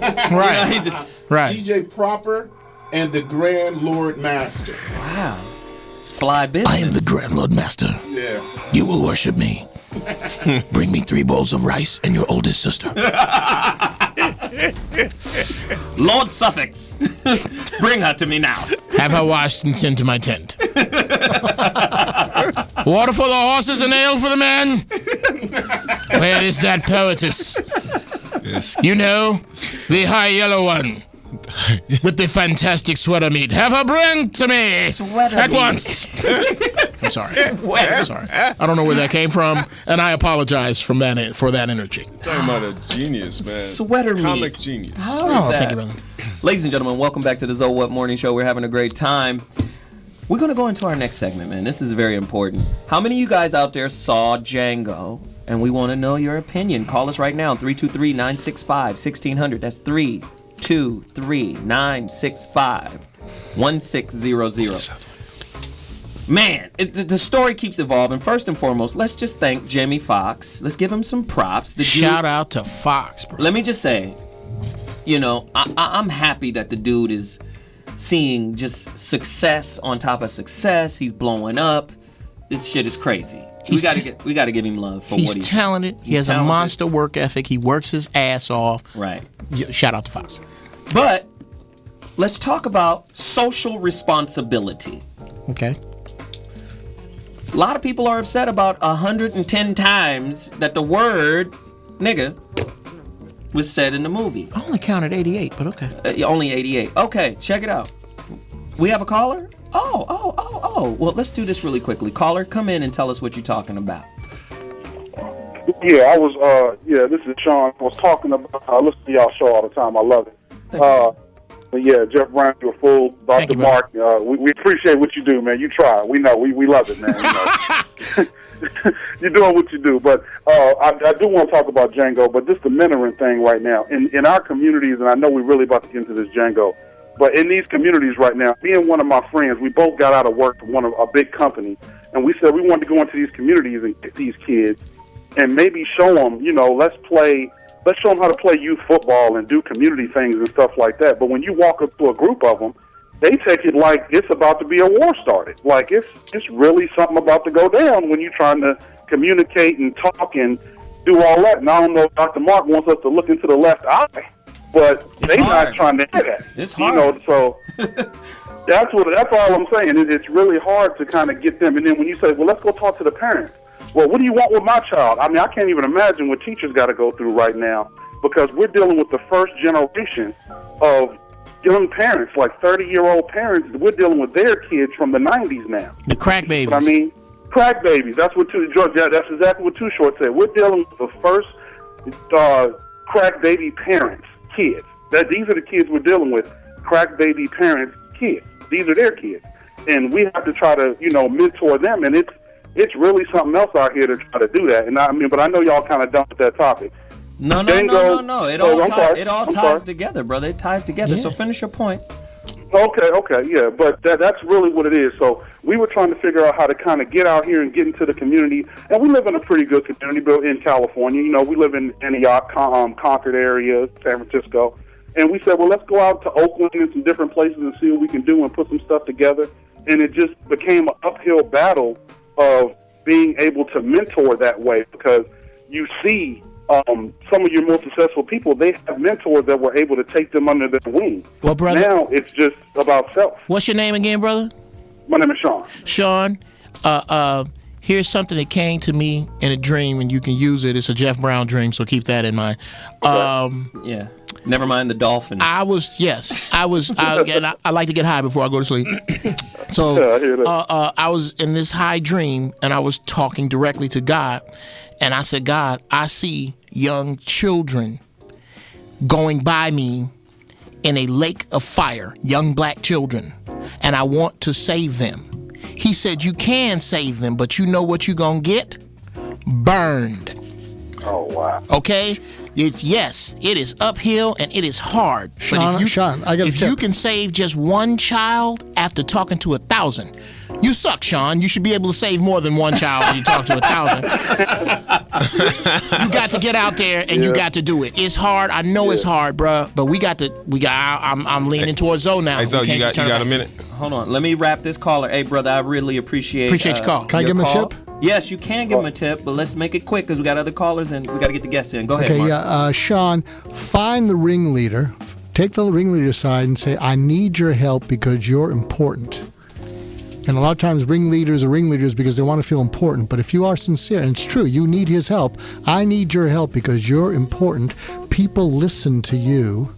Right. He just, Right. DJ Proper and the Grand Lord Master. wow. It's fly business. I am the Grand Lord Master. Yeah. You will worship me. Bring me 3 bowls of rice and your oldest sister. Lord Suffix. Bring her to me now. Have her washed and sent to my tent. Water for the horses and ale for the men. Where is that poetess? Yes. You know, the high yellow one. With the fantastic sweater meat. Have her bring to me Sweater at meat. once. I'm sorry. Sweater. I'm sorry. I don't know where that came from, and I apologize for that energy. Talking about a genius, man. Sweater meat. Comic genius. How is Oh, that? thank you, brother. Ladies and gentlemen, welcome back to the Zoe What Morning Show. We're having a great time. We're going to go into our next segment, man. This is very important. How many of you guys out there saw Django? And we want to know your opinion. Call us right now, 323-965-1600. That's 323-965-1600. Man, the story keeps evolving. First and foremost, let's just thank Jamie Foxx. Let's give him some props. Shout out to Fox, bro. Let me just say, you know, I'm happy that the dude is seeing just success on top of success. He's blowing up. This shit is crazy. We gotta give him love for what He's talented. He has talented. a monster work ethic. He works his ass off. Right. Shout out to Fox. But let's talk about social responsibility. Okay. A lot of people are upset about 110 times that the word nigga was said in the movie. I only counted 88, but okay. Only 88. Okay, check it out. We have a caller? Oh. Well, let's do this really quickly. Caller, come in and tell us what you're talking about. Yeah, this is Sean. I was talking about, I listen to y'all show all the time. I love it. The Yeah, Jeff Brown, you're a fool. Thank Dr. you, Mark, we appreciate what you do, man. You try. We know. We love it, man. You're doing what you do. But I do want to talk about Django, but just the mentoring thing right now. In our communities, and I know we're really about to get into this, Django, but in these communities right now, me and one of my friends, we both got out of work for a big company, and we said we wanted to go into these communities and get these kids and maybe show them, let's show them how to play youth football and do community things and stuff like that. But when you walk up to a group of them, they take it like it's about to be a war started. Like it's really something about to go down when you're trying to communicate and talk and do all that. And I don't know if Dr. Mark wants us to look into the left eye, but they're not trying to hear that. It's hard. So that's all I'm saying. It's really hard to kind of get them. And then when you say, well, let's go talk to the parents. Well, what do you want with my child? I mean, I can't even imagine what teachers got to go through right now, because we're dealing with the first generation of young parents, like 30-year-old parents. We're dealing with their kids from the 90s now. The crack babies. But I mean, crack babies. That's exactly what Too Short said. We're dealing with the first crack baby parents, kids. These are the kids we're dealing with. Crack baby parents, kids. These are their kids, and we have to try to mentor them. And it's really something else out here to try to do that. And but I know y'all kind of dumped that topic. No. It all ties together, brother. It ties together. Yeah. So finish your point. Okay, yeah. But that's really what it is. So we were trying to figure out how to kind of get out here and get into the community. And we live in a pretty good community, but in California. We live in Antioch, Concord area, San Francisco. And we said, well, let's go out to Oakland and some different places and see what we can do and put some stuff together. And it just became an uphill battle of being able to mentor that way, because you see some of your most successful people, they have mentors that were able to take them under their wing. Well, brother, now it's just about self. What's your name again, brother? My name is Sean. Sean, here's something that came to me in a dream, and you can use it. It's a Jeff Brown dream, so keep that in mind. Yeah. Never mind the dolphins. I like to get high before I go to sleep. So I was in this high dream, and I was talking directly to God. And I said, God, I see young children going by me in a lake of fire, young black children, and I want to save them. He said, you can save them, but you know what you're going to get? Burned. Oh, wow. Okay? It is uphill and it is hard. Sean, if you can save just one child after talking to 1,000, you suck, Sean. You should be able to save more than one child when you talk to 1,000. You got to get out there and you got to do it. It's hard. I know it's hard, bruh. But I'm leaning towards Zoe now. Hey, Zoe, you got a minute? Hold on. Let me wrap this caller. Hey, brother, I really appreciate your call. Can I give him a tip? Yes, you can give him a tip, but let's make it quick because we got other callers and we got to get the guests in. Go ahead, Mark. Sean, find the ringleader. Take the ringleader aside and say, I need your help because you're important. And a lot of times ringleaders are ringleaders because they want to feel important. But if you are sincere, and it's true, you need his help. I need your help because you're important. People listen to you.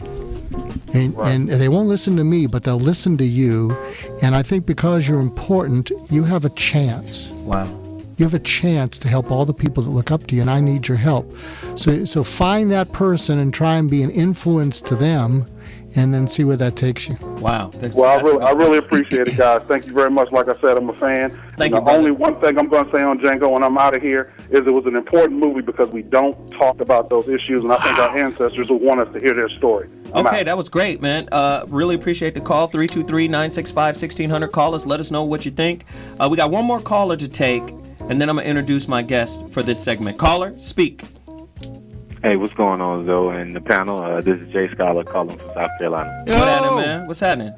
And they won't listen to me, but they'll listen to you. And I think because you're important, you have a chance. Wow. You have a chance to help all the people that look up to you, and I need your help. So find that person and try and be an influence to them, and then see where that takes you. Wow. I really appreciate it, guys. Thank you very much. Like I said, I'm a fan. Thank you, only one thing I'm going to say on Django when I'm out of here is it was an important movie because we don't talk about those issues, and I think our ancestors will want us to hear their story. Okay, that was great, man. Really appreciate the call. 323-965-1600. Call us. Let us know what you think. We got one more caller to take, and then I'm going to introduce my guest for this segment. Caller, speak. Hey, what's going on, Zoe, and the panel? This is Jay Scholar calling from South Carolina. Yo. What's happening, man? What's happening?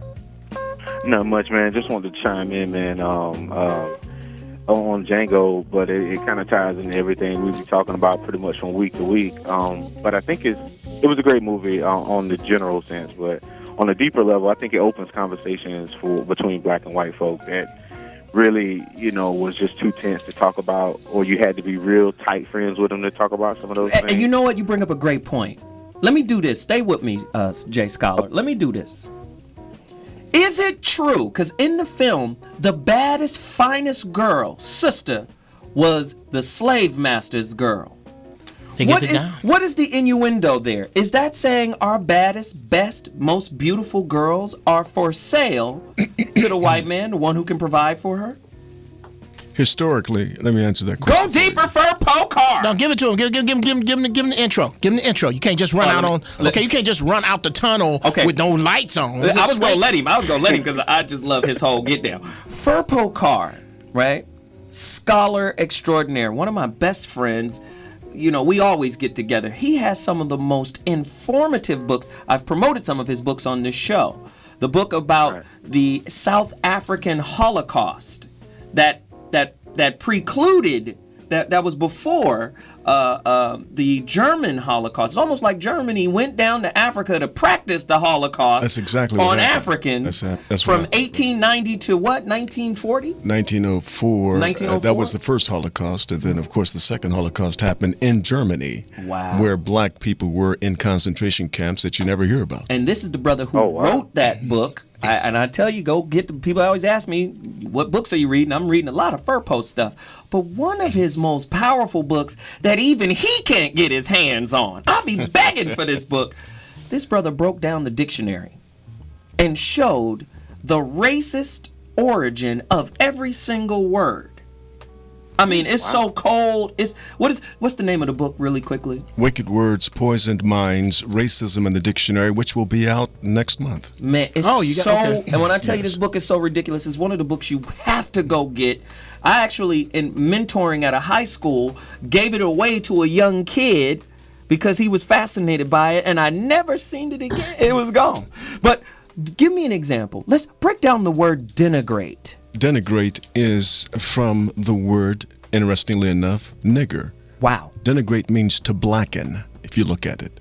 Not much, man. Just wanted to chime in, man, on Django, but it kind of ties into everything we be talking about pretty much from week to week. But I think it was a great movie on the general sense, but on a deeper level, I think it opens conversations between black and white folk that really, was just too tense to talk about, or you had to be real tight friends with them to talk about some of those things. And you know what? You bring up a great point. Let me do this. Stay with me, Jay Scholar. Let me do this. Is it true? Because in the film, the baddest, finest girl, sister, was the slave master's girl. to get it down. What is the innuendo there? Is that saying our baddest, best, most beautiful girls are for sale to the white man, the one who can provide for her? Historically, let me answer that question. Go deeper, Firpo Carr. No, give it to him. Give him the intro. Give him the intro. You can't just run out on. Okay, you can't just run out the tunnel with no lights on. I was gonna let him because I just love his whole get down. Firpo Carr, right? Scholar extraordinaire. One of my best friends. You know, we always get together. He has some of the most informative books. I've promoted some of his books on this show. The book about the South African Holocaust that precluded, that was before the German Holocaust. It's almost like Germany went down to Africa to practice the Holocaust. That's exactly what on happened. Africans. That's from what 1890 to what? 1940? 1904. 1904? That was the first Holocaust, and then of course the second Holocaust happened in Germany. Wow. Where black people were in concentration camps that you never hear about. And this is the brother who wrote that book. And I tell you, go get the people always ask me, what books are you reading? I'm reading a lot of Firpo stuff. But one of his most powerful books that even he can't get his hands on, I'll be begging for this book. This brother broke down the dictionary and showed the racist origin of every single word. I mean, it's so cold. What's the name of the book really quickly? Wicked Words, Poisoned Minds, Racism in the Dictionary, which will be out next month. Man, it's and when I tell you this book is so ridiculous, it's one of the books you have to go get. I actually, in mentoring at a high school, gave it away to a young kid because he was fascinated by it, and I never seen it again. It was gone. But give me an example. Let's break down the word denigrate. Denigrate is from the word, interestingly enough, nigger. Wow. Denigrate means to blacken, if you look at it.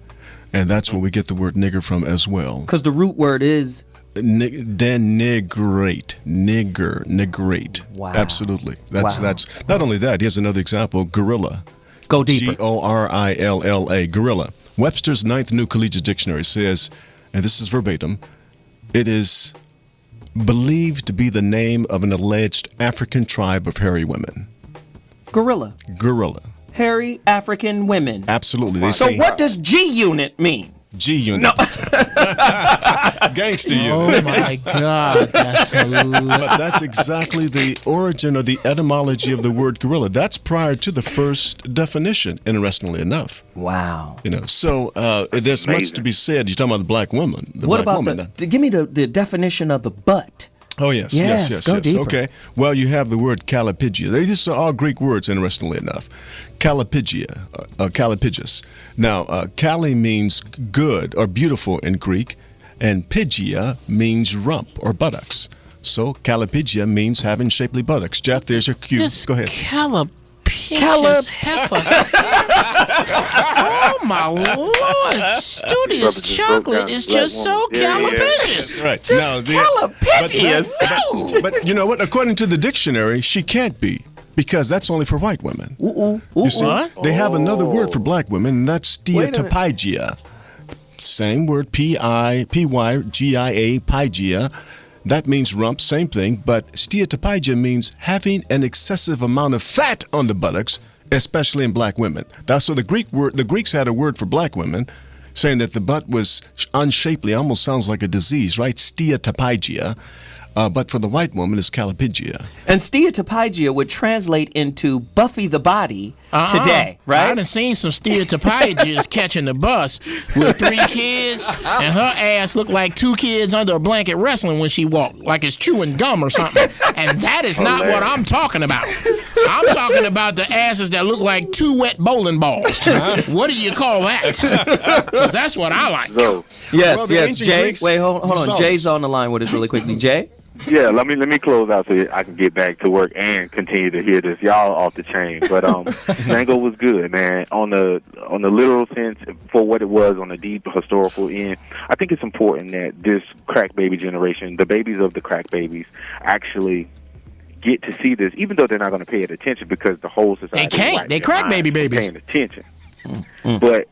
And that's where we get the word nigger from as well. Because the root word is? Denigrate. Nigrate. Wow. Absolutely. That's not only that, here's another example, gorilla. Go deeper. Gorilla. Gorilla. Webster's Ninth New Collegiate Dictionary says, and this is verbatim, it is believed to be the name of an alleged African tribe of hairy women. Gorilla. Hairy African women. Absolutely. So what does G-Unit mean? G-Unit. No. Gangster unit. Oh my God, that's hilarious. But that's exactly the origin or the etymology of the word gorilla. That's prior to the first definition, interestingly enough. Wow. You know, so there's much to be said. You're talking about the black woman. What about give me the definition of the butt? Oh, yes. Go deeper. Okay. Well, you have the word calipigia. These are all Greek words, interestingly enough. Calipigia, calipigus. Now, cali means good or beautiful in Greek, and pigia means rump or buttocks. So, calipigia means having shapely buttocks. Jeff, there's your cue. Go ahead. Calipicious heifer. Oh my Lord! Studious chocolate is just so calipicious. Right. Calipicious. But you know what? According to the dictionary, she can't be. Because that's only for white women. You see, they have another word for black women, and that's steatopigia. Same word, P-Y-G-I-A, pygia. That means rump, same thing, but steatopigia means having an excessive amount of fat on the buttocks, especially in black women. That's so the Greeks had a word for black women, saying that the butt was unshapely, almost sounds like a disease, right? Steatopigia. But for the white woman, it's calipigia. And steatopigia would translate into Buffy the Body today, right? I done seen some steatopigias catching the bus with 3 kids, and her ass looked like 2 kids under a blanket wrestling when she walked, like it's chewing gum or something. And that is not what I'm talking about. I'm talking about the asses that look like 2 wet bowling balls. What do you call that? 'Cause that's what I like. Yes, Jay. Greeks, wait, hold on. Jay's on the line with us really quickly. Jay? Yeah, let me close out so I can get back to work and continue to hear this. Y'all off the chain, but Django was good, man. On the literal sense, for what it was, on the deep historical end, I think it's important that this crack baby generation, the babies of the crack babies, actually get to see this, even though they're not going to pay it attention because the whole society they crack baby babies paying attention. But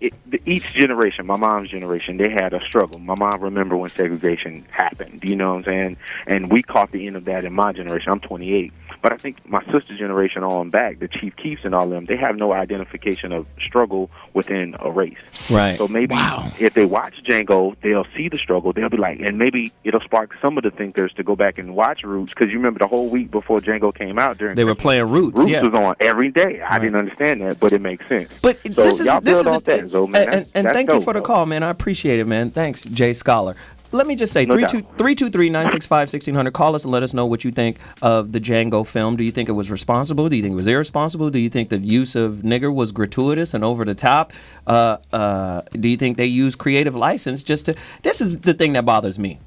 each generation, my mom's generation, they had a struggle. My mom remember when segregation happened, you know what I'm saying? And we caught the end of that in my generation. I'm 28. But I think my sister's generation on back, the Chief Keefs and all of them, they have no identification of struggle within a race. Right. So maybe if they watch Django, they'll see the struggle. They'll be like, and maybe it'll spark some of the thinkers to go back and watch Roots, because you remember the whole week before Django came out, during they were playing Roots. Roots was on every day. I didn't understand that, but it makes sense. But so this is the thing, man. And thank dope, you for the call, man. I appreciate it, man. Thanks, Jay Scholar. Let me just say, 323-965-1600. Call us and let us know what you think of the Django film. Do you think it was responsible? Do you think it was irresponsible? Do you think the use of nigger was gratuitous and over the top? Do you think they used creative license just to... This is the thing that bothers me.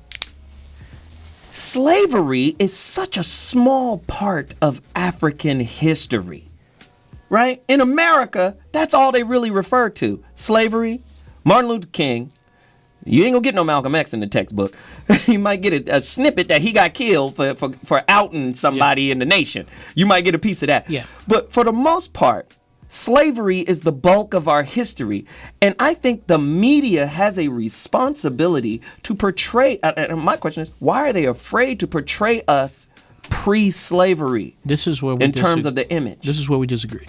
Slavery is such a small part of African history, right? In America, that's all they really refer to. Slavery, Martin Luther King. You ain't gonna get no Malcolm X in the textbook. You might get a snippet that he got killed for outing somebody in the nation. You might get a piece of that. Yeah. But for the most part, slavery is the bulk of our history. And I think the media has a responsibility to portray, and my question is, why are they afraid to portray us pre-slavery? This is where we in terms of the image. This is where we disagree.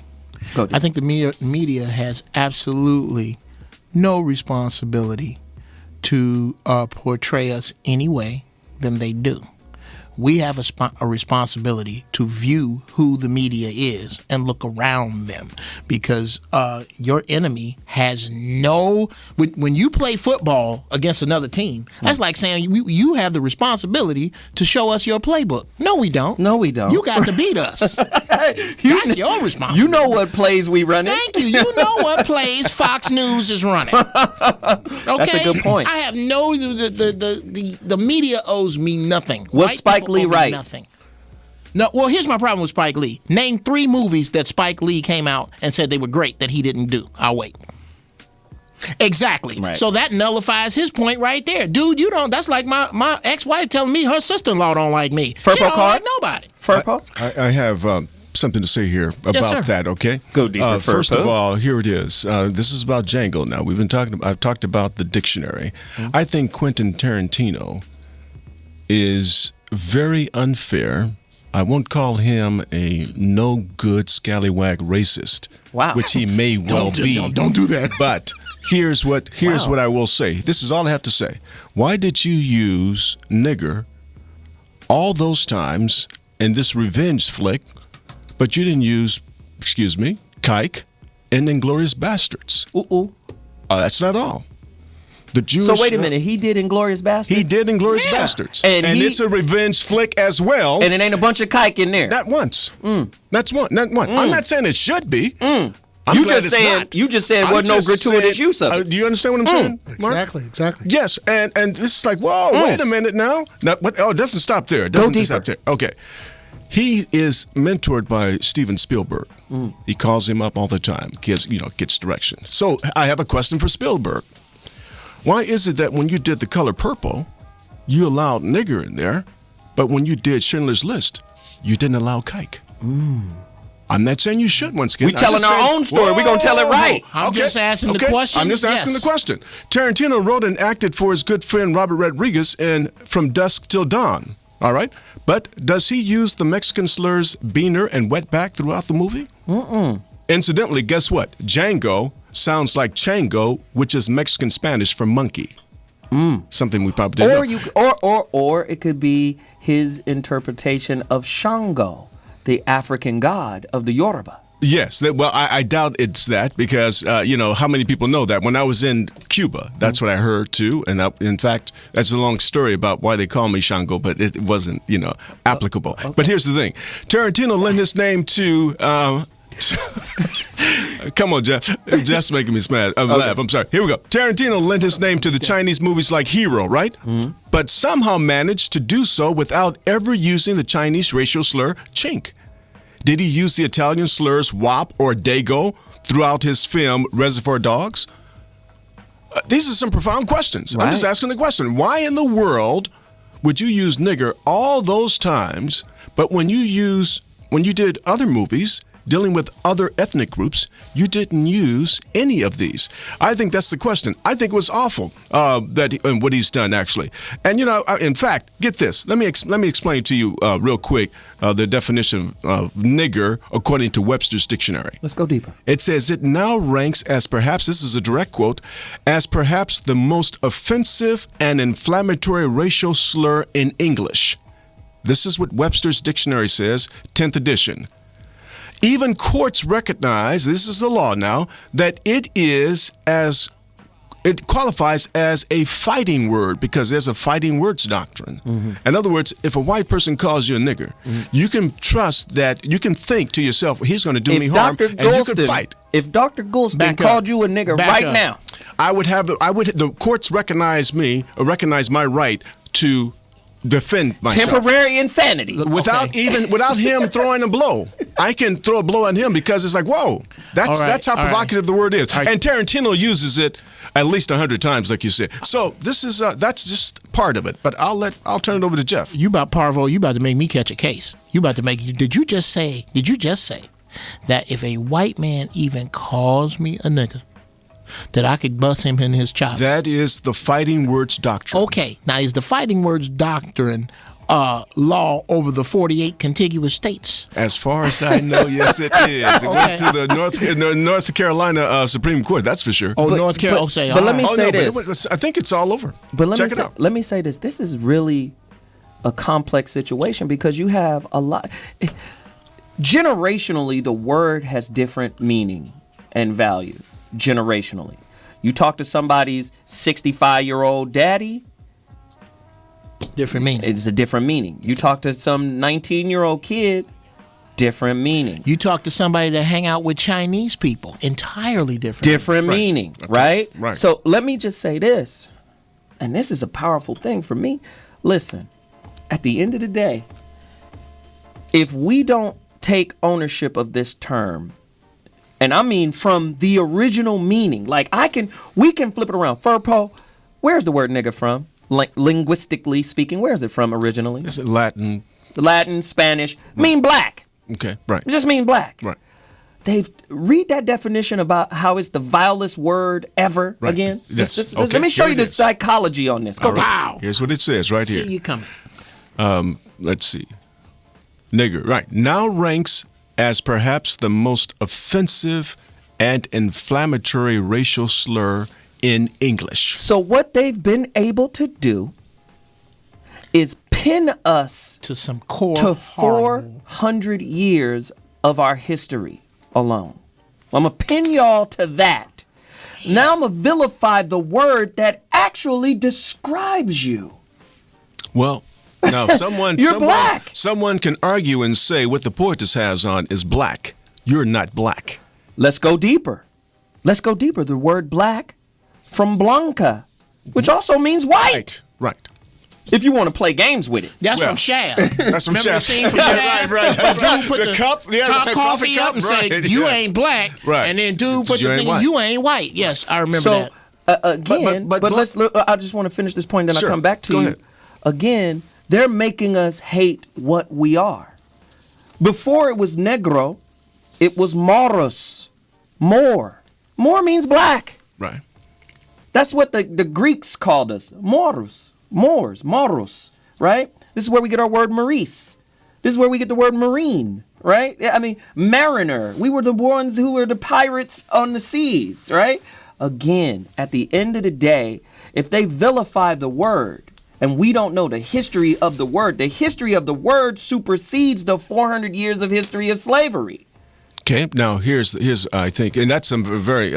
Go, I think the media has absolutely no responsibility to portray us any way than they do. We have a responsibility to view who the media is and look around them, because your enemy has no... When you play football against another team, that's like saying you have the responsibility to show us your playbook. No, we don't. No, we don't. You got to beat us. That's your responsibility. You know what plays we running. Thank you. You know what plays Fox News is running. Okay? That's a good point. I have no... The media owes me nothing. Was Spike Lee right? Nothing. No, well, here's my problem with Spike Lee. Name 3 movies that Spike Lee came out and said they were great that he didn't do. I'll wait. Exactly. Right. So that nullifies his point right there. Dude, you don't... That's like my ex-wife telling me her sister-in-law don't like me. Firpo She don't Carr? like nobody. Firpo? I have something to say here about that, okay? Go deeper, First Firpo. of all, here it is. This is about Django now. I've talked about the dictionary. Mm-hmm. I think Quentin Tarantino is very unfair. I won't call him a no-good scallywag racist, Wow. which he may well be. Don't do that. But here's what I will say. This is all I have to say. Why did you use nigger all those times in this revenge flick, but you didn't use, kike in Inglourious Bastards? That's not all. The Jewish, So wait a minute, he did Inglourious Bastards? He did Inglourious Bastards. And it's a revenge flick as well. And it ain't a bunch of kike in there. Not once. That's one. Not one. I'm not saying it should be. I'm You glad just it's saying not. you just said I'm wasn't no just gratuitous saying- use of it. Do you understand what I'm saying, Mark? Exactly. Yes, and this is like, whoa, wait a minute now. It doesn't stop there. It doesn't stop there. Okay. He is mentored by Steven Spielberg. He calls him up all the time, gets direction. So I have a question for Spielberg. Why is it that when you did The Color Purple, you allowed nigger in there, but when you did Schindler's List, you didn't allow kike? I'm not saying you should, once again. We telling our own story. We're going to tell it right. I'm just asking the question. I'm just asking the question. Tarantino wrote and acted for his good friend Robert Rodriguez in From Dusk Till Dawn. All right? But does he use the Mexican slurs beaner and wetback throughout the movie? Incidentally, guess what? Django sounds like chango, which is Mexican Spanish for monkey. Something we probably didn't know. Or it could be his interpretation of Shango, the African god of the Yoruba. Yes. I doubt it's that because, how many people know that? When I was in Cuba, that's what I heard too. And in fact, that's a long story about why they call me Shango, but it wasn't, applicable. Okay. But here's the thing. Tarantino lent his name to... Come on, Jeff. Jeff's making me laugh. I'm sorry. Here we go. Tarantino lent his name to the Chinese movies like Hero, right? But somehow managed to do so without ever using the Chinese racial slur chink. Did he use the Italian slurs wop or dago throughout his film Reservoir Dogs? These are some profound questions. Right. I'm just asking the question. Why in the world would you use nigger all those times, but when you did other movies, dealing with other ethnic groups, you didn't use any of these. I think that's the question. I think it was awful and what he's done, actually. And, in fact, get this. Let me explain to you real quick the definition of nigger according to Webster's dictionary. Let's go deeper. It says it now ranks as perhaps, this is a direct quote, as perhaps the most offensive and inflammatory racial slur in English. This is what Webster's dictionary says, 10th edition. Even courts recognize, this is the law now, that it qualifies as a fighting word because there's a fighting words doctrine. Mm-hmm. In other words, if a white person calls you a nigger, you can trust that, you can think to yourself, he's going to do me harm, and you can fight. If Dr. Goulston called you a nigger now, the courts recognize my right to defend myself. Temporary insanity. Without him throwing a blow. I can throw a blow at him because it's like, whoa, that's how provocative the word is. And Tarantino uses it at least 100 times, like you said. So this is that's just part of it. But I'll turn it over to Jeff. You about to make me catch a case. Did you just say that if a white man even calls me a nigger, that I could bust him in his chops? That is the fighting words doctrine. Okay. Now, is the fighting words doctrine law over the 48 contiguous states? As far as I know, yes, it is. It went to the North Carolina Supreme Court, that's for sure. North Carolina. But let me say this. I think it's all over. But Check it out. Let me say this. This is really a complex situation because you have a lot. Generationally, the word has different meaning and value. Generationally, you talk to somebody's 65-year-old daddy, different meaning. It's a different meaning. You talk to some 19-year-old kid, different meaning. You talk to somebody that hang out with Chinese people, entirely different meaning, right? So let me just say this, and this is a powerful thing for me. Listen, at the end of the day, if we don't take ownership of this term, and I mean from the original meaning, like we can flip it around. Firpo, where's the word nigger from? Linguistically speaking, where is it from originally? Is it Latin? Latin, Spanish, mean black. Okay, right. It just mean black. Right. Read that definition about how it's the vilest word ever again. Yes. Let me show you the psychology on this. Go. Wow. Here's what it says right here. See you coming. Let's see. Nigger, right. Now ranks as perhaps the most offensive and inflammatory racial slur in English. So what they've been able to do is pin us to some core to 400 years of our history alone. I'm going to pin y'all to that. Now I'm going to vilify the word that actually describes you. Well, now someone can argue and say what the poetess has on is black. You're not black. Let's go deeper. The word black from blanca, which also means white. Right. If you want to play games with it. That's from Shaft. That's from Remember Shaft. the scene from Shaft? Right. Dude put the coffee up and right. say, you ain't black. Right. And then dude put the thing, you ain't white. Yes, I remember that. Again, but let's look, I just want to finish this point, then I'll come back to you. Ahead. Again, they're making us hate what we are. Before it was negro, it was moros. More means black. Right. That's what the Greeks called us. Moros, right? This is where we get our word Maurice. This is where we get the word marine, right? I mean, mariner. We were the ones who were the pirates on the seas, right? Again, at the end of the day, if they vilify the word and we don't know the history of the word supersedes the 400 years of history of slavery. Okay, now here's I think, and that's some very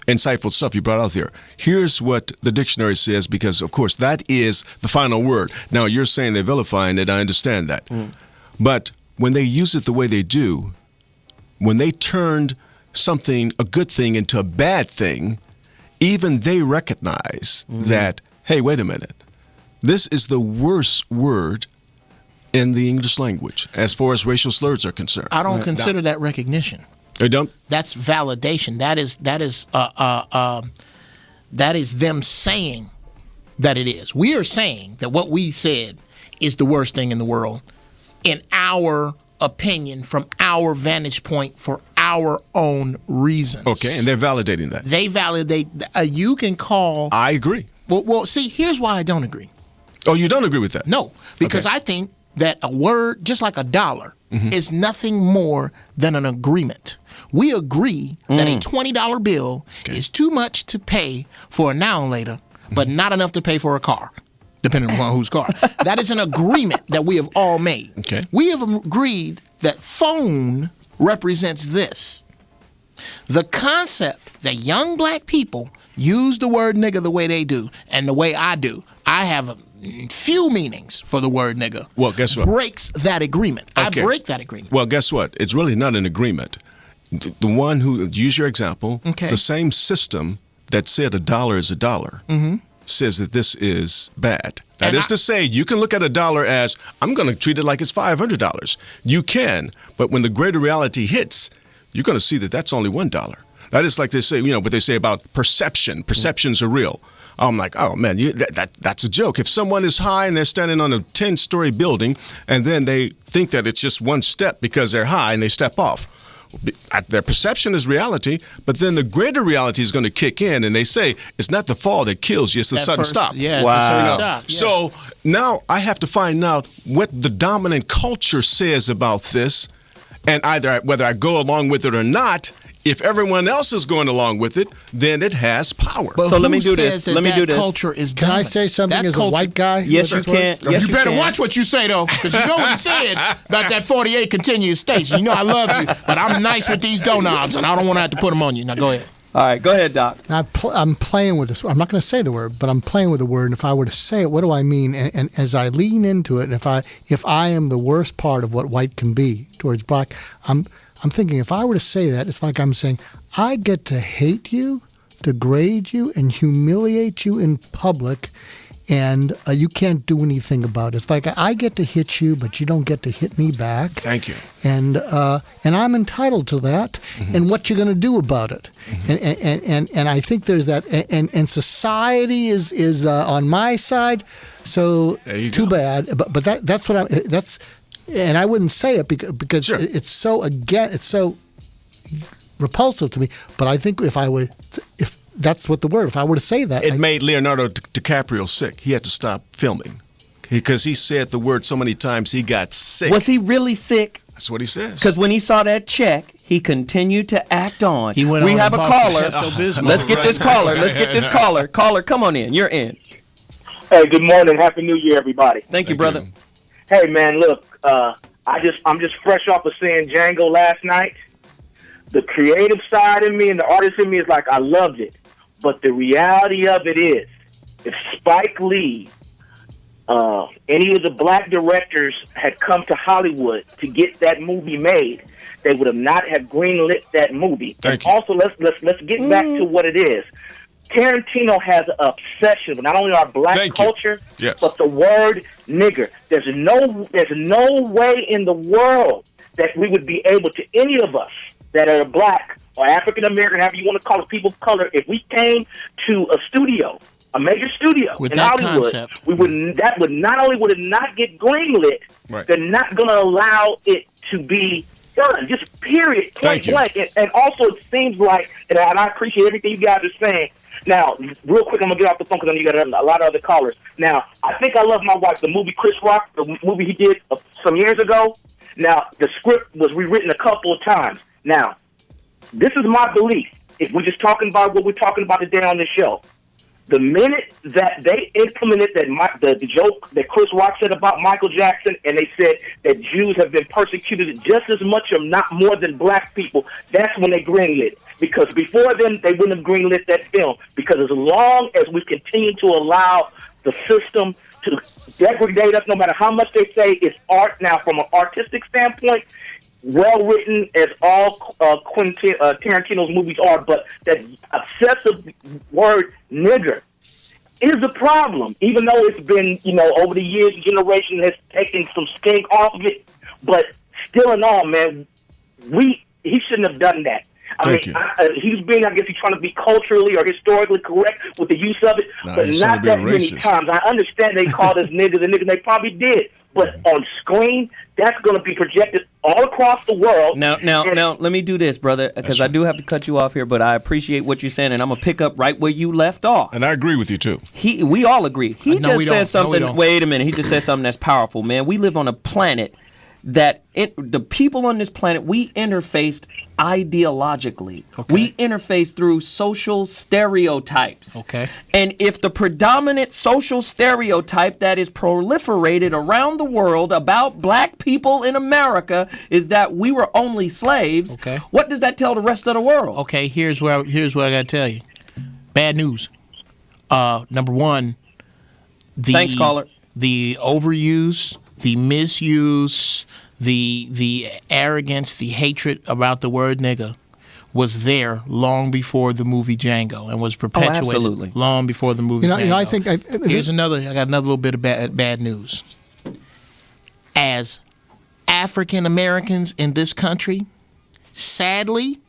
insightful stuff you brought out there. Here's what the dictionary says, because of course that is the final word. Now you're saying they're vilifying it, I understand that. But when they use it the way they do, when they turned a good thing into a bad thing, even they recognize that, hey, wait a minute, this is the worst word in the English language as far as racial slurs are concerned. I don't consider that recognition. You don't? That's validation. That is them saying that it is. We are saying that what we said is the worst thing in the world in our opinion from our vantage point for our own reasons. Okay, and they're validating that. They validate. You can call. I agree. Well, see, here's why I don't agree. Oh, you don't agree with that? No, because I think that a word, just like a dollar, is nothing more than an agreement. We agree that a $20 bill is too much to pay for a now and later, but not enough to pay for a car, depending on whose car. That is an agreement that we have all made. Okay. We have agreed that phone represents this. The concept that young black people use the word nigga the way they do and the way I do, I have a few meanings for the word nigga. Well, guess what? Breaks that agreement. Okay. I break that agreement. Well, guess what? It's really not an agreement. The one who, use your example, the same system that said a dollar is a dollar says that this is bad. That is to say, you can look at a dollar as, I'm going to treat it like it's $500. You can, but when the greater reality hits, you're going to see that that's only $1. That is like they say, what they say about perception. Perceptions are real. I'm like, oh man, that's a joke. If someone is high and they're standing on a 10-story building and then they think that it's just one step because they're high and they step off, their perception is reality, but then the greater reality is going to kick in and they say it's not the fall that kills you, it's the sudden stop. Yeah, wow. It's the sudden stop. Yeah. So now I have to find out what the dominant culture says about this, and whether I go along with it or not. If everyone else is going along with it, then it has power. But so let me do this. Let me do this. Culture is Can I say something as a white guy? Yes, you can. Yes, you better watch what you say, though, because you know what he said about that 48 continuous states. You know I love you, but I'm nice with these doorknobs, and I don't want to have to put them on you. Now go ahead. All right, go ahead, Doc. I'm playing with this. I'm not going to say the word, but I'm playing with the word. And if I were to say it, what do I mean? And as I lean into it, and if I am the worst part of what white can be towards black, I'm thinking if I were to say that, it's like I'm saying, I get to hate you, degrade you, and humiliate you in public, and you can't do anything about it. It's like I get to hit you, but you don't get to hit me back. Thank you. And I'm entitled to that. And what you going to do about it? And I think there's that. And society is on my side. So too bad. But that's what that's. And I wouldn't say it because sure. it's so repulsive to me. But I think if that's what the word, if I were to say that. It made Leonardo DiCaprio sick. He had to stop filming because he said the word so many times he got sick. Was he really sick? That's what he says. Because when he saw that check, he continued to act on. We have a caller. Let's get this caller. Caller, come on in. You're in. Hey, good morning. Happy New Year, everybody. Thank you, brother. Hey, man, look, I'm just fresh off of seeing Django last night. The creative side in me and the artist in me is like, I loved it. But the reality of it is, if Spike Lee, any of the black directors had come to Hollywood to get that movie made, they would have not have greenlit that movie. Thank you. You. Also, let's get back to what it is. Tarantino has an obsession with not only our black culture, but the word nigger. There's no way in the world that we would be able to, any of us that are black or African American, however you want to call it, people of color, if we came to a studio, a major studio with in that Hollywood, concept, that would not only would it not get greenlit, they're not going to allow it to be done. Just period, point blank. And also, it seems like, and I appreciate everything you guys are saying. Now, real quick, I'm going to get off the phone because I know you got a lot of other callers. Now, I Think I Love My Wife, the movie Chris Rock, the movie he did some years ago. Now, the script was rewritten a couple of times. Now, this is my belief. If we're just talking about what we're talking about today on this show, the minute that they implemented the joke that Chris Rock said about Michael Jackson, and they said that Jews have been persecuted just as much, or not more, than black people, that's when they greenlit it. Because before then, they wouldn't have greenlit that film. Because as long as we continue to allow the system to degrade us, no matter how much they say it's art, now from an artistic standpoint, well written as all Quentin Tarantino's movies are, but that obsessive word nigger is a problem. Even though it's been, over the years, generation has taken some stink off of it, but still in all, man, he shouldn't have done that. He's being, I guess he's trying to be culturally or historically correct with the use of it, but not that many times. I understand they called us niggas and niggas, they probably did. but on screen, that's going to be projected all across the world. Now, let me do this, brother, because I do have to cut you off here, but I appreciate what you're saying, and I'm going to pick up right where you left off. And I agree with you, too. We all agree. He just said something. No, wait a minute. He just said something that's powerful, man. We live on a planet that the people on this planet, we interfaced ideologically. Okay. We interface through social stereotypes. Okay. And if the predominant social stereotype that is proliferated around the world about black people in America is that we were only slaves, okay, what does that tell the rest of the world? Okay, here's what I got to tell you. Bad news. Number one, Thanks, caller. The overuse, the misuse, the arrogance, the hatred about the word nigga was there long before the movie Django and was perpetuated absolutely. long before the movie Django. I think I got another little bit of bad news. As African Americans in this country, sadly,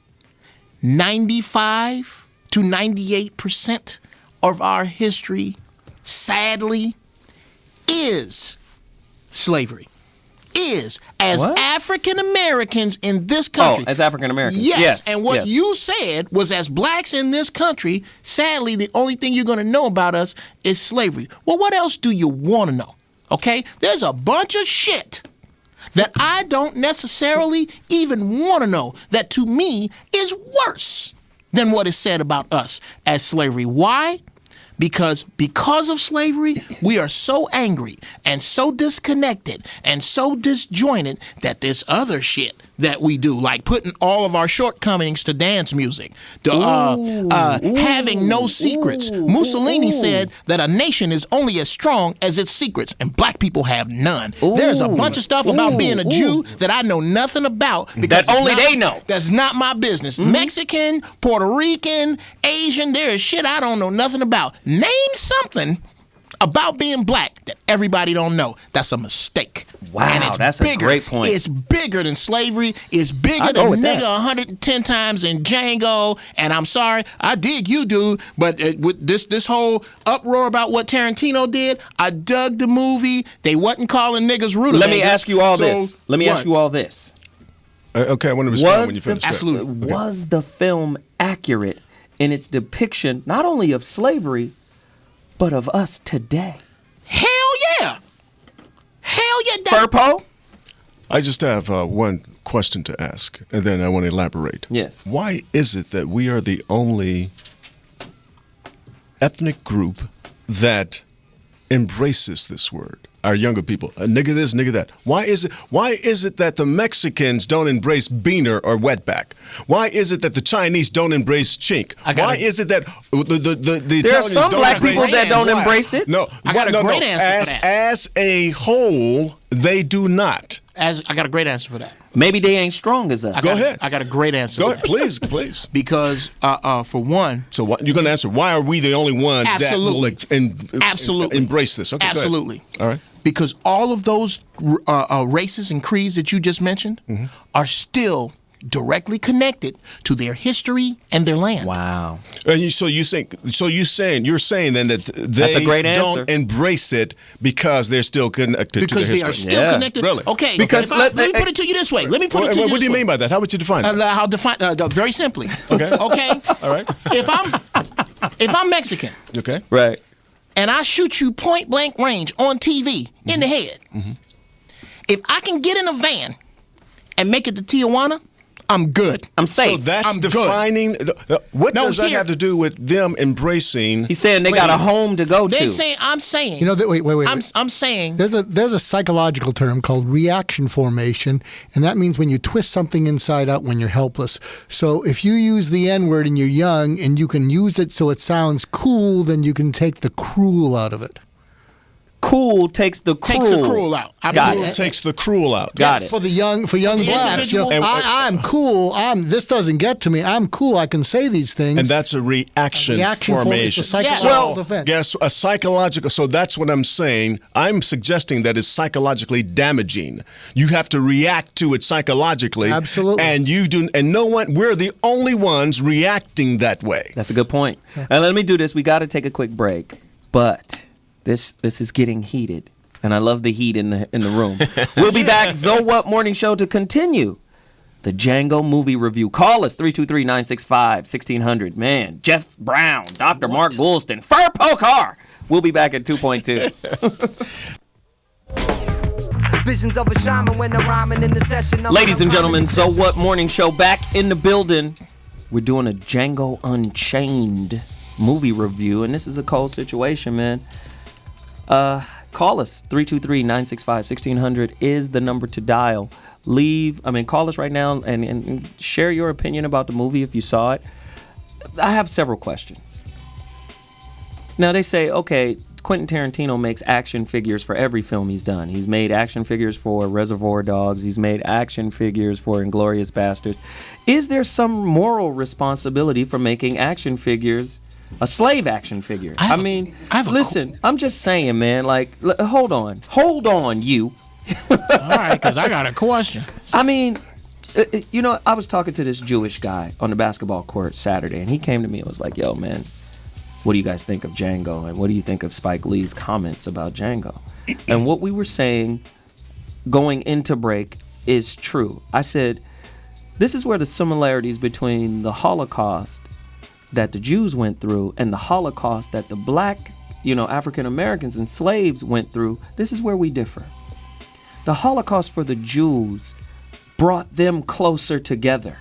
95 to 98% of our history, sadly, is slavery. As African Americans in this country. Oh, as African Americans. Yes. And what you said was, as blacks in this country, sadly, the only thing you're going to know about us is slavery. Well, what else do you want to know? Okay? There's a bunch of shit that I don't necessarily even want to know that to me is worse than what is said about us as slavery. Why? Because of slavery, we are so angry and so disconnected and so disjointed that this other shit that we do, like putting all of our shortcomings to dance music, having no secrets. Mussolini said that a nation is only as strong as its secrets, and black people have none. There's a bunch of stuff about being a Jew that I know nothing about. Because that only they know. That's not my business. Mexican, Puerto Rican, Asian, there is shit I don't know nothing about. Name something about being black that everybody don't know. That's a mistake. Wow, and it's that's bigger. A great point. It's bigger than slavery. It's bigger than nigga 110 times in Django. And I'm sorry, I dig you, dude, but with this whole uproar about what Tarantino did, I dug the movie. They wasn't calling niggas rutabagas. Let me ask you all this. Okay, I want to respond when you finish. Absolutely. Okay. Was the film accurate in its depiction not only of slavery, but of us today? Hell yeah. Hell yeah. Firpo? I just have one question to ask, and then I want to elaborate. Yes. Why is it that we are the only ethnic group that embraces this word? Our younger people, nigga this, nigga that. Why is it that the Mexicans don't embrace beaner or wetback? Why is it that the Chinese don't embrace chink? Why is it that the there are Italians some don't black embrace people that don't embrace it? No, I got a great answer for that. As a whole, they do not. I got a great answer for that. Maybe they ain't strong as us. Go ahead. I got a great answer. Go ahead, please. Because for one, so you're going to answer? Why are we the only ones absolutely. that will embrace this? Okay, absolutely. All right. Because all of those races and creeds that you just mentioned are still directly connected to their history and their land. Wow. And you're saying then that That's a great they answer. don't embrace it because they're still connected to their history. Because they are still connected. Really? Okay. Because let me put it to you this way. What do you mean by that? How would you define that? I'll define very simply. Okay. Okay. All right. If I'm Mexican, Okay. Right. and I shoot you point blank range on TV in the head, if I can get in a van and make it to Tijuana, I'm good. I'm safe. So that's I'm defining. What does that here- have to do with them embracing? He's saying they got a home to go to. I'm saying. You know, wait. I'm saying. There's a psychological term called reaction formation, and that means when you twist something inside out when you're helpless. So if you use the N-word and you're young and you can use it so it sounds cool, then you can take the cruel out of it. Cool takes the cruel. Takes the cruel out. Got Cool it. takes the cruel out. Got it. For young blacks, you know, individual- I'm cool. This doesn't get to me. I'm cool. I can say these things. And that's a reaction formation. It's a psychological defense. Yes, a psychological. So that's what I'm saying. I'm suggesting that it's psychologically damaging. You have to react to it psychologically. Absolutely. And you do. And no one. We're the only ones reacting that way. That's a good point. And let me do this. We got to take a quick break, but this is getting heated. And I love the heat in the room. We'll be back, So What Morning Show, to continue the Django movie review. Call us, 323-965-1600. Man, Jeff Brown, Dr. Mark Goulston, Firpo Carr. We'll be back at 2.2. Visions of a shaman when I'm rhyming in the session. Ladies and gentlemen, So What Morning Show back in the building. We're doing a Django Unchained movie review, and this is a cold situation, man. Call us, 323-965-1600 is the number to dial. Call us right now and share your opinion about the movie if you saw it. I have several questions. Now, they say, okay, Quentin Tarantino makes action figures for every film he's done. He's made action figures for Reservoir Dogs. He's made action figures for Inglourious Basterds. Is there some moral responsibility for making action figures, a slave action figure? Listen, I'm just saying, man, like, hold on, you. All right, because I got a question. I mean, I was talking to this Jewish guy on the basketball court Saturday, and he came to me and was like, yo, man, what do you guys think of Django? And what do you think of Spike Lee's comments about Django? And what we were saying going into break is true. I said, this is where the similarities between the Holocaust that the Jews went through and the Holocaust that the black, African Americans and slaves went through, this is where we differ. The Holocaust for the Jews brought them closer together.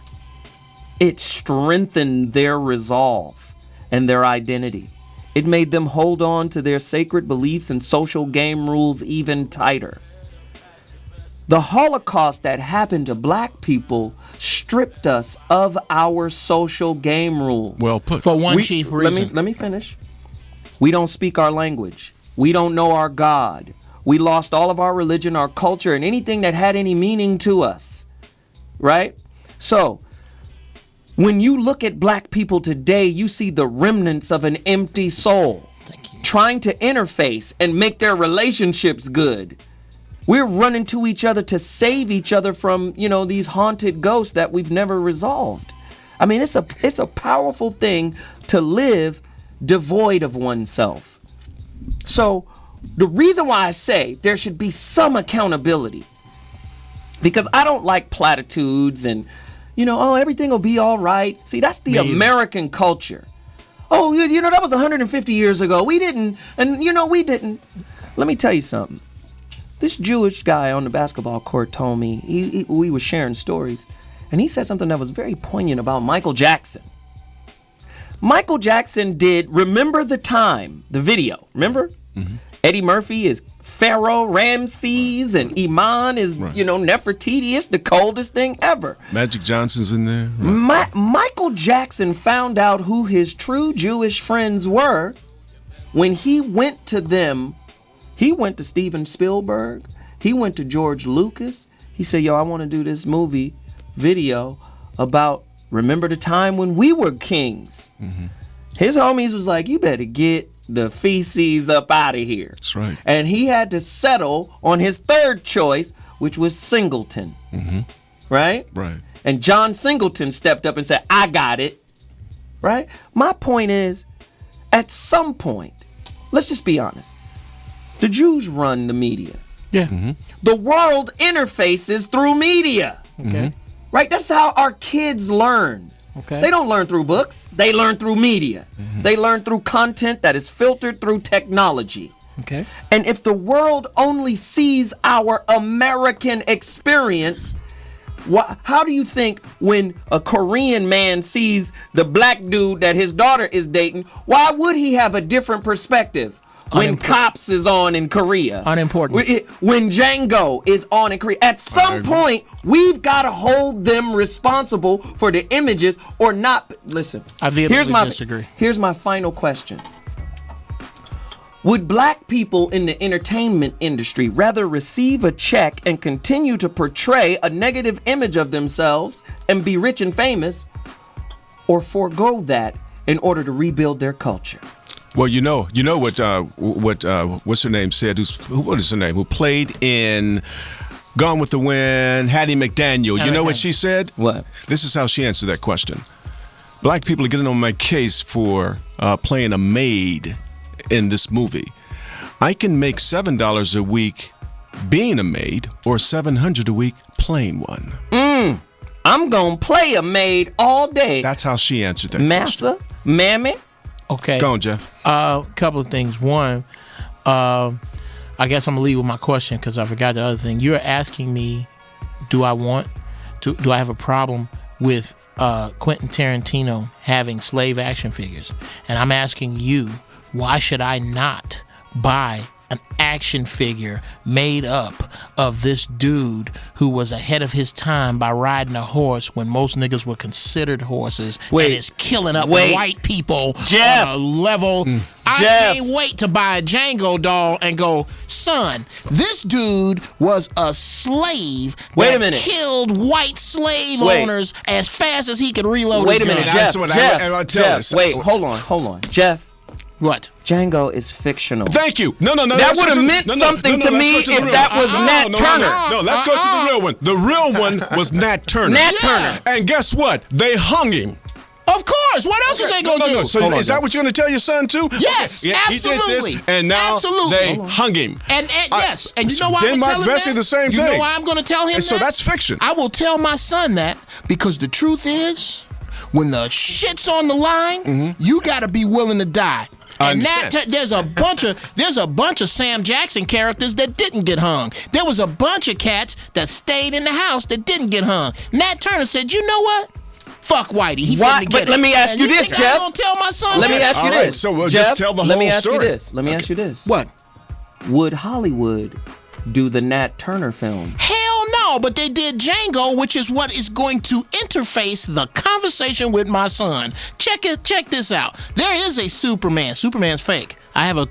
It strengthened their resolve and their identity. It made them hold on to their sacred beliefs and social game rules even tighter. The Holocaust that happened to black people stripped us of our social game rules. Well put. For one chief reason. Let me finish. We don't speak our language. We don't know our God. We lost all of our religion, our culture, and anything that had any meaning to us. Right? So, when you look at black people today, you see the remnants of an empty soul. Trying to interface and make their relationships good. We're running to each other to save each other from, these haunted ghosts that we've never resolved. I mean, it's a powerful thing to live devoid of oneself. So the reason why I say there should be some accountability, because I don't like platitudes and, everything will be all right. See, that's the American culture. Oh, that was 150 years ago. We didn't. We didn't. Let me tell you something. This Jewish guy on the basketball court told me, we were sharing stories, and he said something that was very poignant about Michael Jackson. Michael Jackson did Remember the Time, the video. Remember? Mm-hmm. Eddie Murphy is Pharaoh Ramses, and Iman is, Nefertiti. It's the coldest thing ever. Magic Johnson's in there. Right. Michael Jackson found out who his true Jewish friends were when he went to them. He went to Steven Spielberg. He went to George Lucas. He said, yo, I want to do this movie video about remember the time when we were kings. Mm-hmm. His homies was like, you better get the feces up out of here. That's right. And he had to settle on his third choice, which was Singleton. Mm-hmm. Right? Right. And John Singleton stepped up and said, I got it. Right? My point is, at some point, let's just be honest. The Jews run the media. Yeah. Mm-hmm. The world interfaces through media. Okay. Mm-hmm. Right? That's how our kids learn. Okay. They don't learn through books. They learn through media. Mm-hmm. They learn through content that is filtered through technology. Okay. And if the world only sees our American experience, how do you think when a Korean man sees the black dude that his daughter is dating, why would he have a different perspective? When Cops is on in Korea. Unimportant. When Django is on in Korea. At some point, we've got to hold them responsible for the images or not. Listen, I vehemently disagree. Here's my final question. Would black people in the entertainment industry rather receive a check and continue to portray a negative image of themselves and be rich and famous, or forego that in order to rebuild their culture? Well, you know what what's her name said? What is her name? Who played in Gone with the Wind? Hattie McDaniel. You know what she said? What? This is how she answered that question. Black people are getting on my case for playing a maid in this movie. I can make $7 a week being a maid or $700 a week playing one. I'm gonna play a maid all day. That's how she answered that. Massa, mammy. Okay. Go on, Jeff. Couple of things. One, I guess I'm gonna leave with my question because I forgot the other thing. You're asking me, do I have a problem with Quentin Tarantino having slave action figures? And I'm asking you, why should I not buy an action figure made up of this dude who was ahead of his time by riding a horse when most niggas were considered horses and is killing up white people on a level. I can't wait to buy a Django doll and go, son, this dude was a slave that killed white slave owners as fast as he could reload his gun. Jeff, wait, hold on. Jeff. What? Django is fictional. Thank you. No. That would have meant something to me if that was Nat Turner. No, let's go to the real one. The real one was Nat Turner. Nat Turner. And guess what? They hung him. Of course. What else is they going to do? No. So is that what you're going to tell your son too? Yes, okay. absolutely. He did this, and now they hung him. And yes, and you know why I'm going to tell him Vesey, that? the same thing. You know why I'm going to tell him that? So that's fiction. I will tell my son that because the truth is, when the shit's on the line, you got to be willing to die. And there's a bunch of Sam Jackson characters that didn't get hung. There was a bunch of cats that stayed in the house that didn't get hung. Nat Turner said, "You know what? Fuck Whitey. He finna get it." Let me ask you this, Jeff. I'm gonna tell my son. Let me ask you this. So we'll Jeff, just tell the whole story. Let me ask you this. What? Would Hollywood do the Nat Turner film? Hell no, but they did Django, which is what is going to interface the conversation with my son. Check this out. There is a Superman. Superman's fake. I have a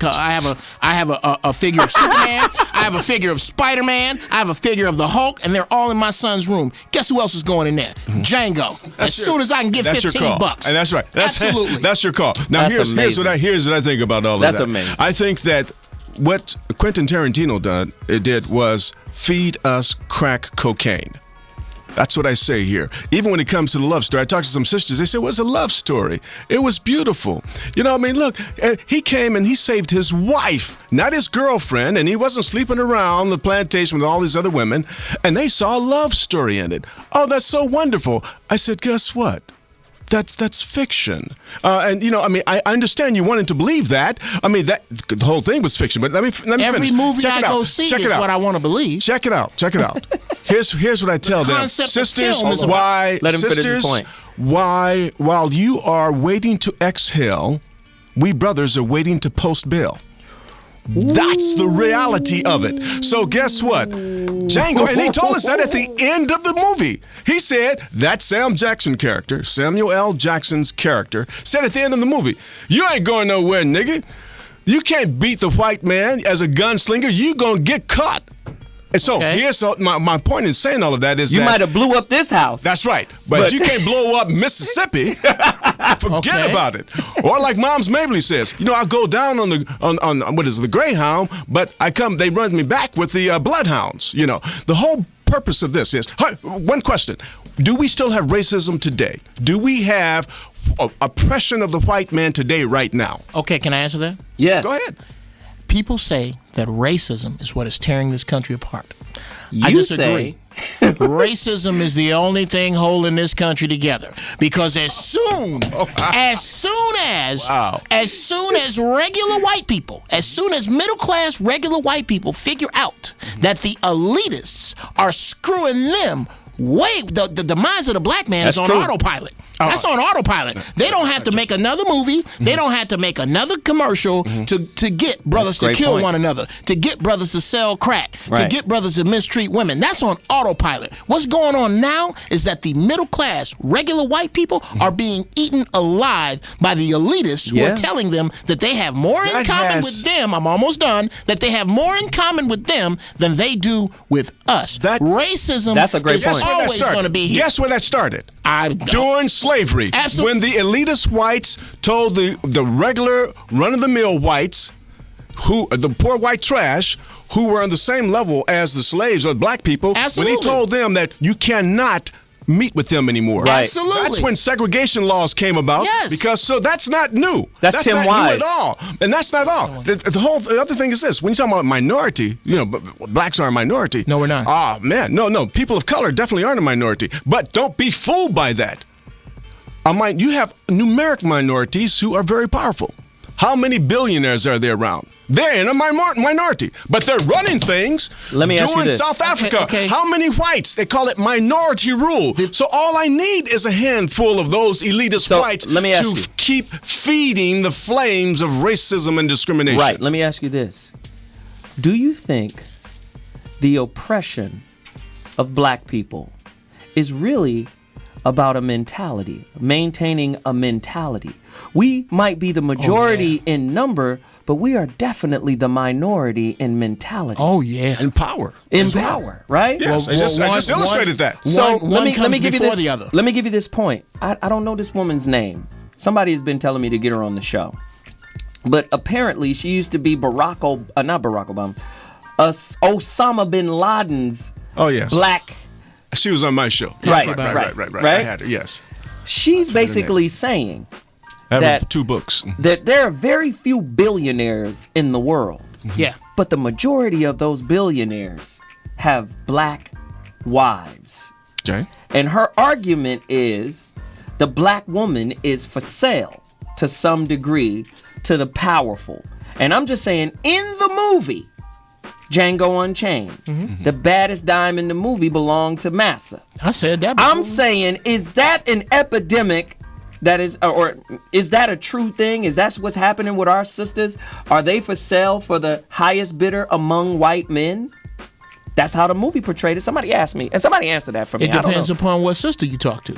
figure of Superman. I have a figure of Spider-Man. I have a figure of the Hulk, and they're all in my son's room. Guess who else is going in there? Django. Soon as I can get $15. And that's right. Absolutely. That's your call. Now here's what I think about all of that. That's amazing. I think that what Quentin Tarantino did was feed us crack cocaine. That's what I say here. Even when it comes to the love story, I talked to some sisters. They said, well, it's a love story. It was beautiful. You know, I mean, look, he came and he saved his wife, not his girlfriend, and he wasn't sleeping around the plantation with all these other women, and they saw a love story in it. Oh, that's so wonderful. I said, guess what? That's fiction. And, you know, I mean, I understand you wanted to believe that. I mean, the whole thing was fiction, but let me finish. Every movie I go see is what I want to believe. Check it out. Here's what I tell them. Sisters, why, let him finish his point. Why, while you are waiting to exhale, we brothers are waiting to post bail. That's the reality of it. So guess what? Django, and he told us that at the end of the movie. He said that Samuel L. Jackson's character, said at the end of the movie, you ain't going nowhere, nigga. You can't beat the white man as a gunslinger. You gonna get caught. And so here's my point in saying all of that is you might have blew up this house. That's right. But you can't blow up Mississippi. Forget about it. Or like Moms Mabley says, you know, I go down on the Greyhound, but they run me back with the Bloodhounds. You know, the whole purpose of this is, one question, do we still have racism today? Do we have oppression of the white man today right now? Okay, can I answer that? Yes. Go ahead. People say that racism is what is tearing this country apart. I You disagree. say Racism is the only thing holding this country together. Because as soon as regular white people, as soon as middle class regular white people figure out that the elitists are screwing them, the demise of the black man is on autopilot. That's on autopilot. They don't have to make another movie. They don't have to make another commercial to get brothers to kill one another, to get brothers to sell crack, to get brothers to mistreat women. That's on autopilot. What's going on now is that the middle class, regular white people are being eaten alive by the elitists who are telling them that they have more in common with them. I'm almost done. That they have more in common with them than they do with us. Racism is always going to be here. Guess where that started? During slavery. Absolutely. When the elitist whites told the regular run-of-the-mill whites, the poor white trash, who were on the same level as the slaves or black people, when he told them that you cannot meet with them anymore. Right. Absolutely. That's when segregation laws came about. Yes. Because so that's not new. That's Tim not Wise. new at all. And that's not all. The other thing is this: when you talk about minority, blacks are a minority. No, we're not. Ah, man, no. People of color definitely aren't a minority. But don't be fooled by that. You have numeric minorities who are very powerful. How many billionaires are there around? They're in a minority, but they're running things. Let me ask you this. South Africa. Okay. How many whites? They call it minority rule. So all I need is a handful of those elitist whites to keep feeding the flames of racism and discrimination. Right. Let me ask you this. Do you think the oppression of black people is really about a mentality, maintaining a mentality? We might be the majority in number, but we are definitely the minority in mentality. Oh, yeah. In power. In power, right? Yes, I just illustrated that. So one let me give you this. the other. Let me give you this point. I don't know this woman's name. Somebody has been telling me to get her on the show, but apparently she used to be not Barack Obama, Osama bin Laden's black. She was on my show. Right. I had her. Yes. She's basically saying that 2 books. That there are very few billionaires in the world. Yeah. But the majority of those billionaires have black wives. Okay. And her argument is the black woman is for sale to some degree to the powerful. And I'm just saying, in the movie Django Unchained, the baddest dime in the movie belonged to Massa. I said that before. I'm saying, is that an epidemic that is, or is that a true thing? Is that what's happening with our sisters? Are they for sale for the highest bidder among white men? That's how the movie portrayed it. Somebody asked me, and somebody answered that for me. It depends upon what sister you talk to.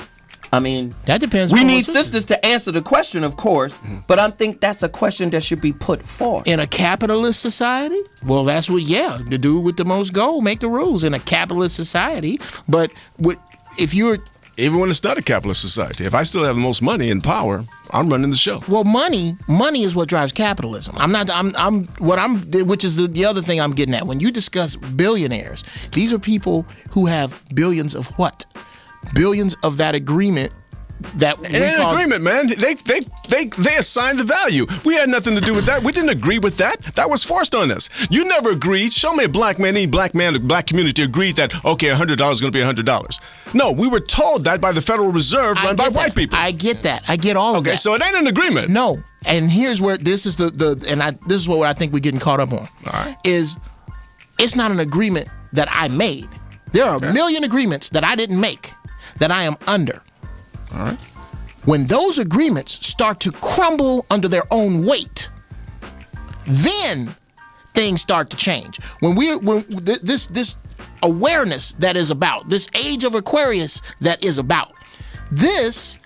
I mean, that depends. We need sisters to answer the question, of course, but I think that's a question that should be put forth. In a capitalist society? Well, that's what, the dude with the most gold make the rules in a capitalist society. But if you're... Even when it's not a capitalist society, if I still have the most money and power, I'm running the show. Well, money is what drives capitalism. Which is the other thing I'm getting at. When you discuss billionaires, these are people who have billions of what? Billions of that agreement that it ain't an agreement, man. They assigned the value. We had nothing to do with that. We didn't agree with that. That was forced on us. You never agreed. Show me a black man, any black man, the black community agreed that, okay, $100 is going to be $100. No, we were told that by the Federal Reserve run by white people. I get that. I get all of that. Okay, so it ain't an agreement. No. And here's where this is this is what I think we're getting caught up on. All right. Is it's not an agreement that I made. There are a million agreements that I didn't make that I am under. All right. When those agreements start to crumble under their own weight, then things start to change. When this awareness that is about, this age of Aquarius that is about, this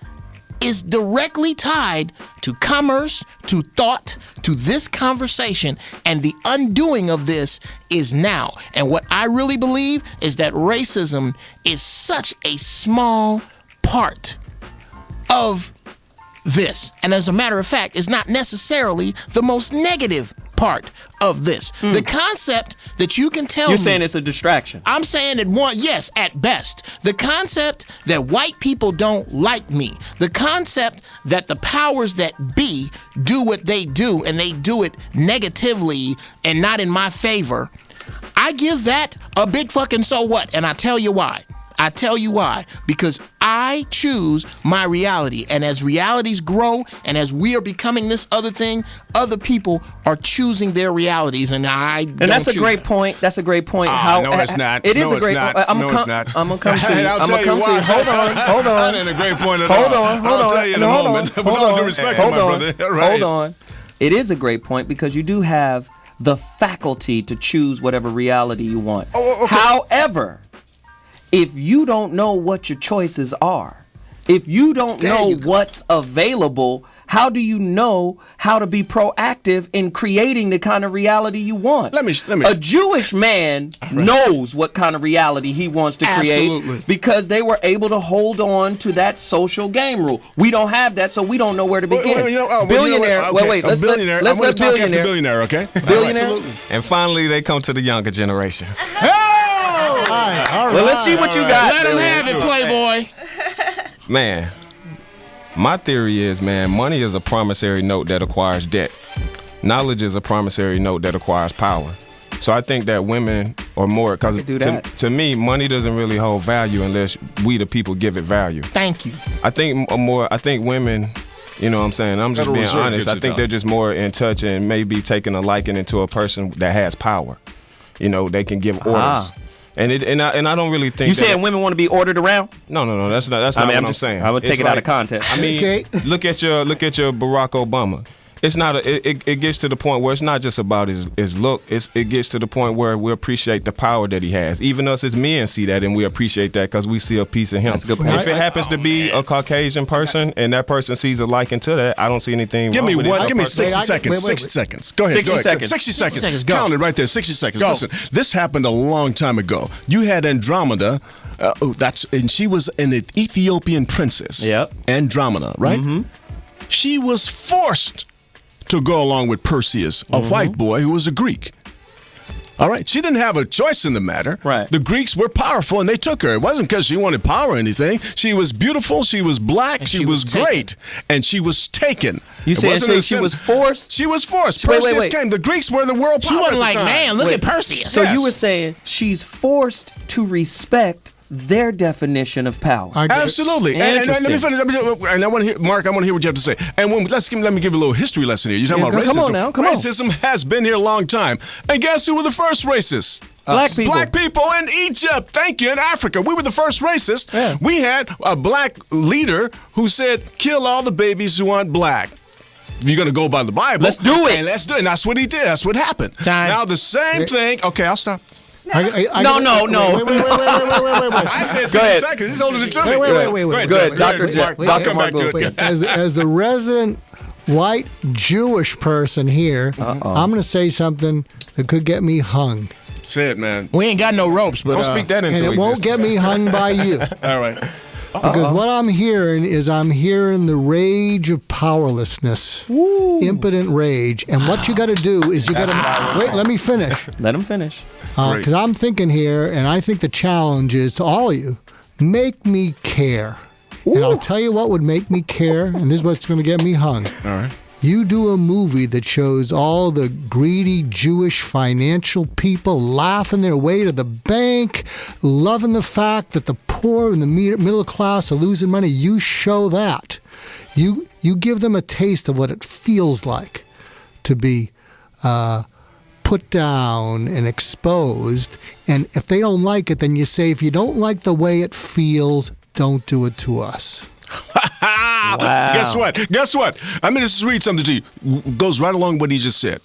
is directly tied to commerce, to thought, to this conversation, and the undoing of this is now. And what I really believe is that racism is such a small part of this. And as a matter of fact, it's not necessarily the most negative part of this. The concept that you can tell me... You're saying it's a distraction. I'm saying that yes, at best. The concept that white people don't like me. The concept that the powers that be do what they do, and they do it negatively and not in my favor. I give that a big fucking so what, and I tell you why. Because I choose my reality. And as realities grow, and as we are becoming this other thing, other people are choosing their realities, and that's a great point. That's a great point. No, it's not. It is a great point. I'm gonna come to you. I'll tell you why. Hold on. That ain't a great point at all. I'll tell you in a moment. With all due respect to my brother. Right. Hold on. It is a great point because you do have the faculty to choose whatever reality you want. Okay. However, if you don't know what your choices are, if you don't know what's available, how do you know how to be proactive in creating the kind of reality you want? Let me. A Jewish man knows what kind of reality he wants to create because they were able to hold on to that social game rule. We don't have that, so we don't know where to begin. Billionaire. Let's let Billionaire. Okay. Billionaire. And finally, they come to the younger generation. Well, let's see what you got. Let him have it, Playboy. Man, my theory is, man, money is a promissory note that acquires debt. Knowledge is a promissory note that acquires power. So I think that women are more, because to me, money doesn't really hold value unless we the people give it value. Thank you. I think women, you know what I'm saying? I'm just being honest. I think they're just more in touch and maybe taking a liking into a person that has power. You know, they can give orders. And I don't really think you saying women want to be ordered around? No, that's not what I'm saying. I would take it out of context. I mean, look at your Barack Obama. It's not it gets to the point where it's not just about his look. It gets to the point where we appreciate the power that he has. Even us as men see that, and we appreciate that because we see a piece of him. That's a good point. If it happens to be a Caucasian person and that person sees a liking to that, I don't see anything wrong with it. Give me 60 seconds. 60 seconds. Go ahead. 60 seconds. 60 seconds. Count it right there. 60 seconds. Go. Listen, this happened a long time ago. You had Andromeda. And she was an Ethiopian princess. Yep. Andromeda, right? Mm-hmm. She was forced to go along with Perseus, a white boy who was a Greek. All right, she didn't have a choice in the matter. Right. The Greeks were powerful, and they took her. It wasn't because she wanted power or anything. She was beautiful. She was black. And she was great, and she was taken. You saying she was forced? She was forced. Wait. Perseus came. The Greeks were the world power. She wasn't at like, the time. man, look at Perseus. So you were saying she's forced to respect their definition of power. Absolutely. And let me finish. And I want to hear, Mark, I want to hear what you have to say. And let me give you a little history lesson here. You're talking about racism. Come on now. Come on. Racism has been here a long time. And guess who were the first racists? Black people. Black people in Egypt. Thank you. In Africa. We were the first racists. Yeah. We had a black leader who said, kill all the babies who aren't black. If you're going to go by the Bible. Let's do it. And let's do it. And that's what he did. That's what happened. Time. Now the same thing. Okay, I'll stop. No. Wait. I said 60 seconds. He's older than Timmy. Wait. Good. Dr. Come back to it. As the resident white Jewish person here, I'm going to say something that could get me hung. Say it, man. We ain't got no ropes, but Don't speak that into And it won't get me hung by you. All right. Because what I'm hearing the rage of powerlessness, impotent rage. And what you got to do is you got to wait. Let me finish. Let him finish. Because I'm thinking here, and I think the challenge is to all of you: make me care. And I'll tell you what would make me care, and this is what's going to get me hung. All right. You do a movie that shows all the greedy Jewish financial people laughing their way to the bank, loving the fact that the poor and the middle class are losing money. You show that. You give them a taste of what it feels like to be put down and exposed. And if they don't like it, then you say, if you don't like the way it feels, don't do it to us. Wow. Guess what? I'm going to read something to you. Goes right along what he just said.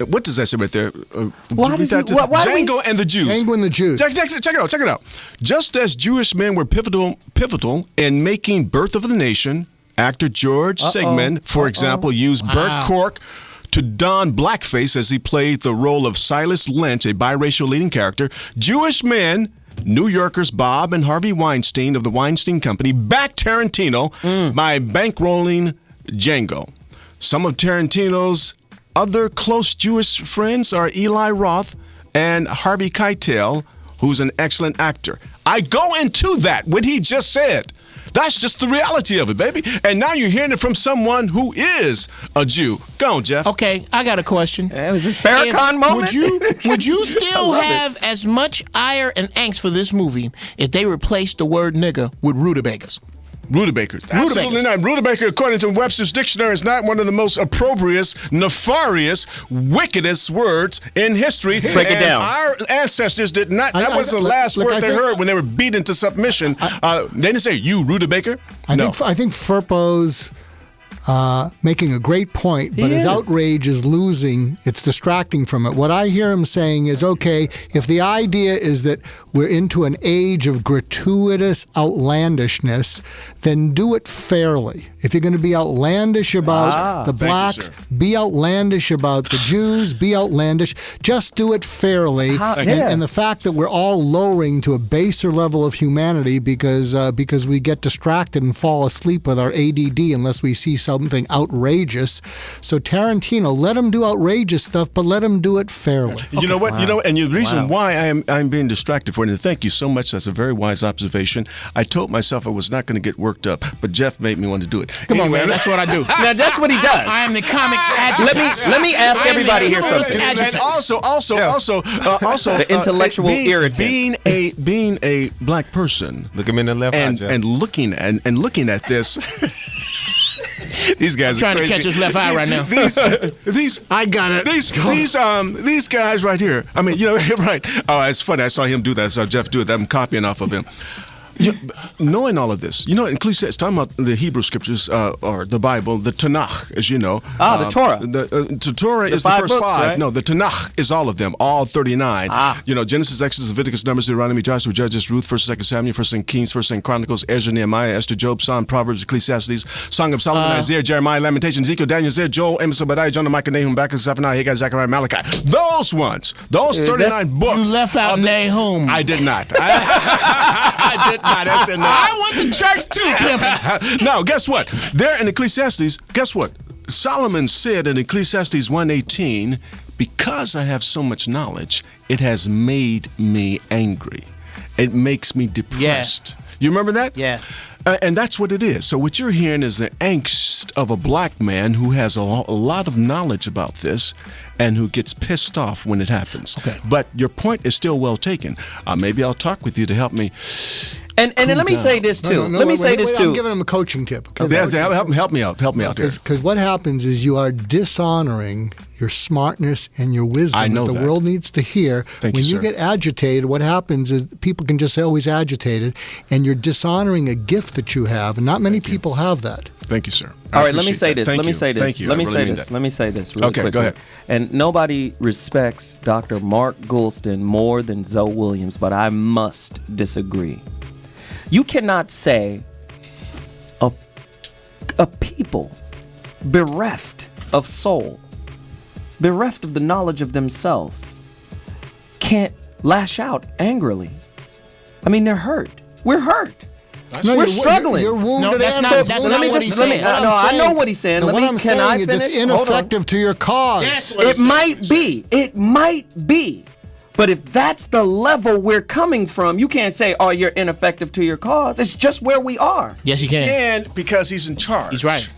What does that say right there? Django and the Jews. Django and the Jews. Check it out. Just as Jewish men were pivotal in making Birth of the Nation, actor George Sigmund, for example, used Burt Cork to don blackface as he played the role of Silas Lynch, a biracial leading character. Jewish men, New Yorkers Bob and Harvey Weinstein of the Weinstein Company, backed Tarantino by bankrolling Django. Some of Tarantino's other close Jewish friends are Eli Roth and Harvey Keitel, who's an excellent actor. I go into that, what he just said. That's just the reality of it, baby. And now you're hearing it from someone who is a Jew. Go on, Jeff. Okay, I got a question. It was a Farrakhan moment. Would you still have as much ire and angst for this movie if they replaced the word nigga with rutabagas? Rutabagas. Absolutely not. Rutabaga, according to Webster's dictionary, is not one of the most opprobrious, nefarious, wickedest words in history. Break it down. Our ancestors did not. That was the last word they heard when they were beat into submission. They didn't say, you rutabaga. I think Firpo's making a great point, but his outrage is losing. It's distracting from it. What I hear him saying is, okay, if the idea is that we're into an age of gratuitous outlandishness, then do it fairly. If you're going to be outlandish about the blacks, be outlandish about the Jews, be outlandish. Just do it fairly. And the fact that we're all lowering to a baser level of humanity because we get distracted and fall asleep with our ADD unless we see something outrageous. So Tarantino, let him do outrageous stuff, but let him do it fairly. You know what? Wow. You know, and the reason why I'm being distracted for it, and thank you so much. That's a very wise observation. I told myself I was not going to get worked up, but Jeff made me want to do it. Come on, man. That's what I do. Now that's what he does. I am the comic adjutant. Let me ask everybody here something. Also, the intellectual irritant. Being a black person, look him in the left eye, Jeff. and looking at this. These guys are trying to catch his left eye right now. These I got it. These guys right here. I mean, you know, right? Oh, it's funny. I saw him do that. I saw Jeff do it. I'm copying off of him. Knowing all of this, you know, it's talking about the Hebrew scriptures or the Bible, the Tanakh, as you know. The Torah. The Torah is the first books, 5. Right? No, the Tanakh is all of them, all 39. You know, Genesis, Exodus, Leviticus, Numbers, Deuteronomy, Joshua, Judges, Ruth, 1st, 2nd Samuel, 1st Kings, 1st Chronicles, Ezra, Nehemiah, Esther, Job, Psalm, Proverbs, Ecclesiastes, Song of Solomon, Isaiah, Jeremiah, Lamentation, Ezekiel, Daniel, Isaiah, Joel, Amos, Obadiah, Jonah, Micah, Nahum, Habakkuk, Zephaniah, Haggai, Zechariah, Malachi. Those ones, those 39 books. You left out Nahum. I did not. I did not. That's enough. I went to church too, pimpin'. Now, guess what? There in Ecclesiastes, guess what? Solomon said in Ecclesiastes 1:18, because I have so much knowledge, it has made me angry. It makes me depressed. Yeah. You remember that? Yeah. And that's what it is. So what you're hearing is the angst of a black man who has a lot of knowledge about this and who gets pissed off when it happens. Okay. But your point is still well taken. Maybe I'll talk with you to help me. And let me say this too. Let me say this too. I'm giving him a coaching tip. Okay? Help me out. Help me out here. Because what happens is you are dishonoring your smartness and your wisdom I know that the that. world needs to hear. Thank when you, you sir. get agitated, what happens is people can just say, oh, he's agitated, and you're dishonoring a gift that you have, and not many people have that. Thank you, sir. All right, let me say this. Thank Let me you. say this. Thank you. Let me I really say mean this. that. Let me say this really Okay, quickly. go ahead. And nobody respects Dr. Mark Goulston more than Zoe Williams, but I must disagree. You cannot say a people bereft of soul, bereft of the knowledge of themselves, can't lash out angrily. I mean, they're hurt. We're hurt. We're struggling. You're wounded. No, that's and not- so that's let not me what just he's let me. saying. No, I know what he's saying. No, Let what me. I'm Can I saying is finish? it's ineffective to your cause. Yes. What It he's saying. might be. It might be. But if that's the level we're coming from, you can't say, oh, you're ineffective to your cause. It's just where we are. Yes, you can. And because he's in charge. He's right.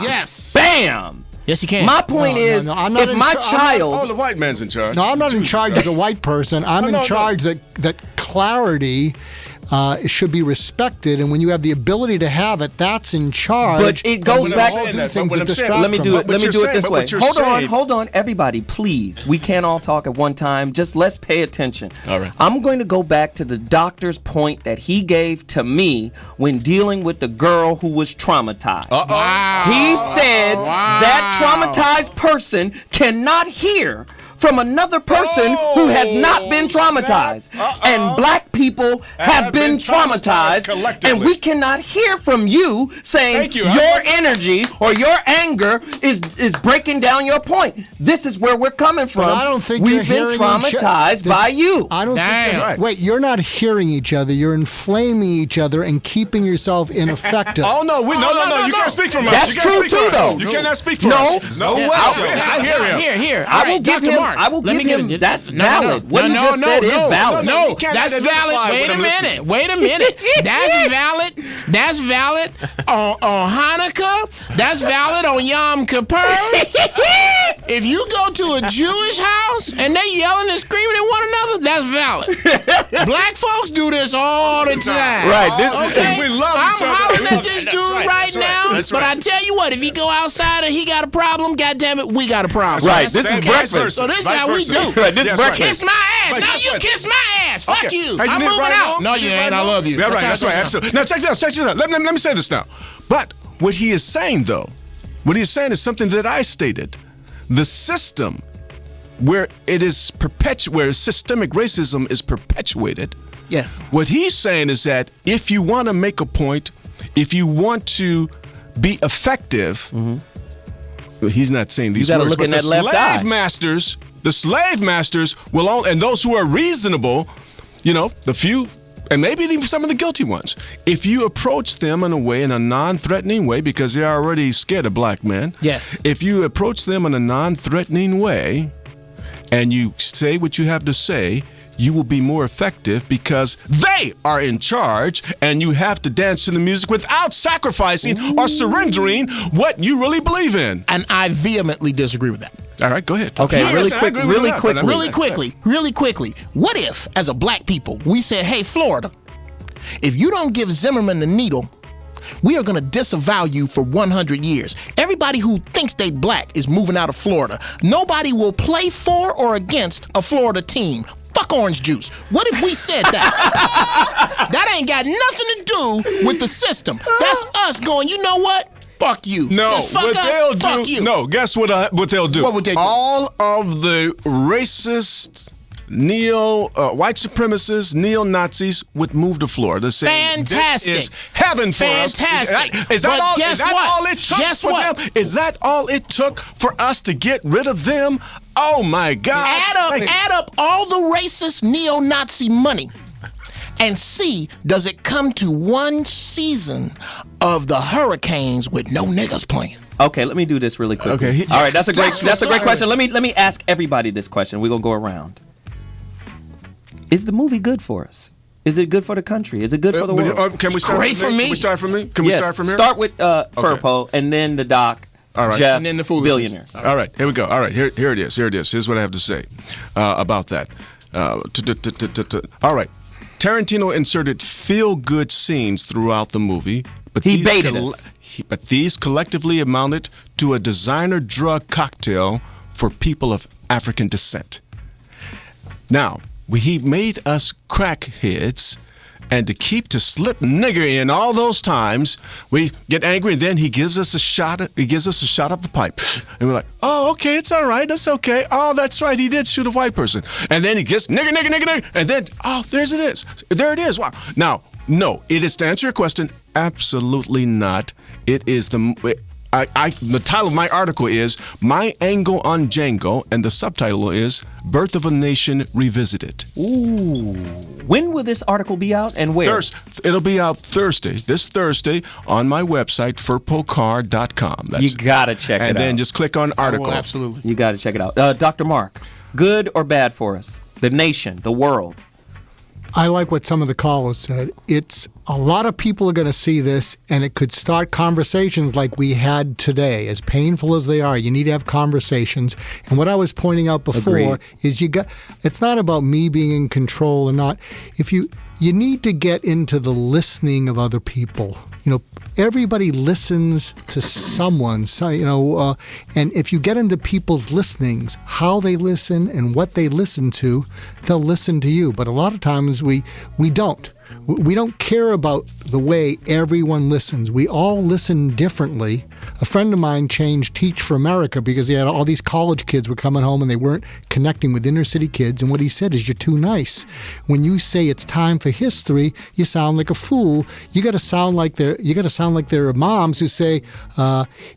Yes. Bam! Yes, you can. My point is, I'm not if in my char- child... Oh, the white man's in charge. No, I'm not in charge as a white person. I'm in charge that clarity should be respected, and when you have the ability to have it, that's in charge. But it goes back. Let me do it. Let me do it this way. Hold on, everybody, please. We can't all talk at one time. Just let's pay attention. All right. I'm going to go back to the doctor's point that he gave to me when dealing with the girl who was traumatized. Wow. He said that traumatized person cannot hear from another person who has not been traumatized. And black people have been traumatized, and we cannot hear from you saying your energy or your anger is breaking down your point. This is where we're coming from. But I don't think we've been traumatized by you. I don't think Right. wait, you're not hearing each other. You're inflaming each other and keeping yourself ineffective. Oh, no. No. You can't speak for us. That's You can't true speak for too, us. though. You cannot speak for No. us. No way. way. I hear him. Here. I All will right, give Dr. him. Mark. I will Let give me him. get it. That's valid. What you just said is valid. No, You can't that's identify valid. with Wait a him. minute. Wait a minute. That's valid. That's valid on Hanukkah. That's valid on Yom Kippur. If you go to a Jewish house and they yelling and screaming at one another, that's valid. Black folks do this all the time. Right. Okay. We love I'm each other. hollering at this dude right now, That's but right. I tell you what, if he go outside and he got a problem, goddamn it, we got a problem. Right. This is okay? breakfast. So this is Vice how we versa. do. Right, this is Yes, breakfast. Kiss my ass. But No, guess you what? kiss my ass. Fuck Okay. you. Hey, you I'm did it moving right out. on. No, You you did it ain't. right I on. love you. Yeah, right. how That's it right. goes. Absolutely. Now check this out. Let me say this now. But what he is saying though, what he is saying is something that I stated. The system where it is where systemic racism is perpetuated. Yeah. What he's saying is that if you want to make a point, if you want to be effective, he's not saying these gotta words, look but in the that left eye. the slave masters will all, and those who are reasonable, you know, the few and maybe even some of the guilty ones, if you approach them in a non-threatening way, because they're already scared of black men. Yeah. If you approach them in a non-threatening way, and you say what you have to say, you will be more effective because they are in charge, and you have to dance to the music without sacrificing or surrendering what you really believe in. And I vehemently disagree with that. All right, go ahead. Okay, really quickly. What if, as a black people, we said, hey, Florida, if you don't give Zimmerman the needle, we are going to disavow you for 100 years. Everybody who thinks they black is moving out of Florida. Nobody will play for or against a Florida team. Fuck orange juice. What if we said that? That ain't got nothing to do with the system. That's us going, you know what? Fuck you. No, fuck what us, they'll fuck do. you. No, guess what they'll do? What would they do? All of the racist white supremacists, neo-Nazis would move to Florida. Saying, fantastic. This is heaven for us. Fantastic. Is that all it took for them? Is that all it took for us to get rid of them? Oh my God. Add up all the racist neo-Nazi money and see, does it come to one season of the Hurricanes with no niggas playing? Okay, let me do this really quick. Okay. All right, that's a great question. Let me ask everybody this question. We're going to go around. Is the movie good for us? Is it good for the country? Is it good for the world? Can we start great for me. Can we start from me? Can we start from here? Start with Firpo, and then the doc, all right. Jeff, and then the foolishness. Billionaire. All right, here we go. All right, here it is. Here's what I have to say about that. All right. Tarantino inserted feel-good scenes throughout the movie, but he baited us. But these collectively amounted to a designer drug cocktail for people of African descent. Now, he made us crackheads, and to slip nigger in all those times, we get angry, and then he gives us a shot. He gives us a shot of the pipe, and we're like, "Oh, okay, it's all right, that's okay. Oh, that's right, he did shoot a white person." And then he gets nigger, and then there it is. Wow. Now, no, it is, to answer your question, absolutely not. It is the title of my article is My Angle on Django, and the subtitle is Birth of a Nation Revisited. Ooh. When will this article be out, and where? It'll be out this Thursday on my website, firpocar.com. You gotta check it out. And then just click on article. Absolutely. You gotta check it out. Dr. Mark, good or bad for us? The nation, the world? I like what some of the callers said. It's a lot of people are going to see this, and it could start conversations like we had today. As painful as they are, you need to have conversations. And what I was pointing out before is it's not about me being in control or not. You need to get into the listening of other people. Everybody listens to someone, and if you get into people's listenings, how they listen and what they listen to, they'll listen to you. But a lot of times we don't. We don't care about the way everyone listens. We all listen differently. A friend of mine changed Teach for America because he had all these college kids were coming home and they weren't connecting with inner city kids. And what he said is, you're too nice. When you say it's time for history, you sound like a fool. You got to sound like their moms who say,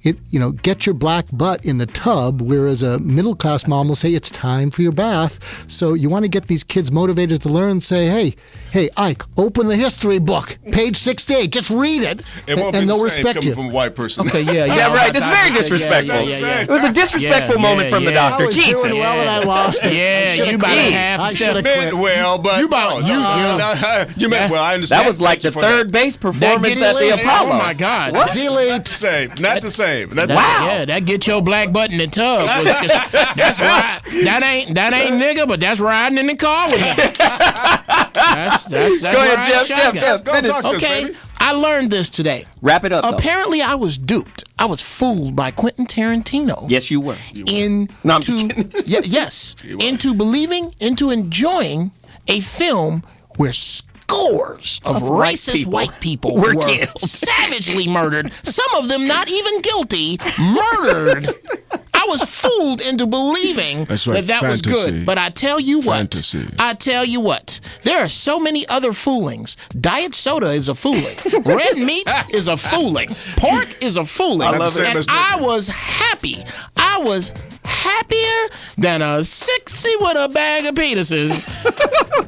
get your black butt in the tub, whereas a middle class mom will say it's time for your bath. So you want to get these kids motivated to learn. Say, hey, Ike, open the history book, page 68. Just read it, and they'll respect you. From a white person. Okay, Yeah, right. It's very disrespectful. It was a disrectful moment from the doctor. I was Jesus. doing well and I lost it. Yeah, you about to have should have quit. You meant well. I understand. That was like the third base performance at the Apollo. Oh my God! Not the same. Not the same. Wow. Yeah, that get your black butt in the tub. That's right. That ain't nigga, but that's riding in the car with him. That's Go ahead, Jeff. Go talk to us, Okay, baby. I learned this today. Wrap it up. Apparently, I was duped. I was fooled by Quentin Tarantino. Yes, you were. Into believing, into enjoying a film where scores of racist white people were savagely murdered. Some of them not even guilty, murdered. I was fooled into believing that was good. But I tell you what, there are so many other foolings. Diet soda is a fooling. Red meat is a fooling. Pork is a fooling. I love it. And I was happy happier than a 60 with a bag of penises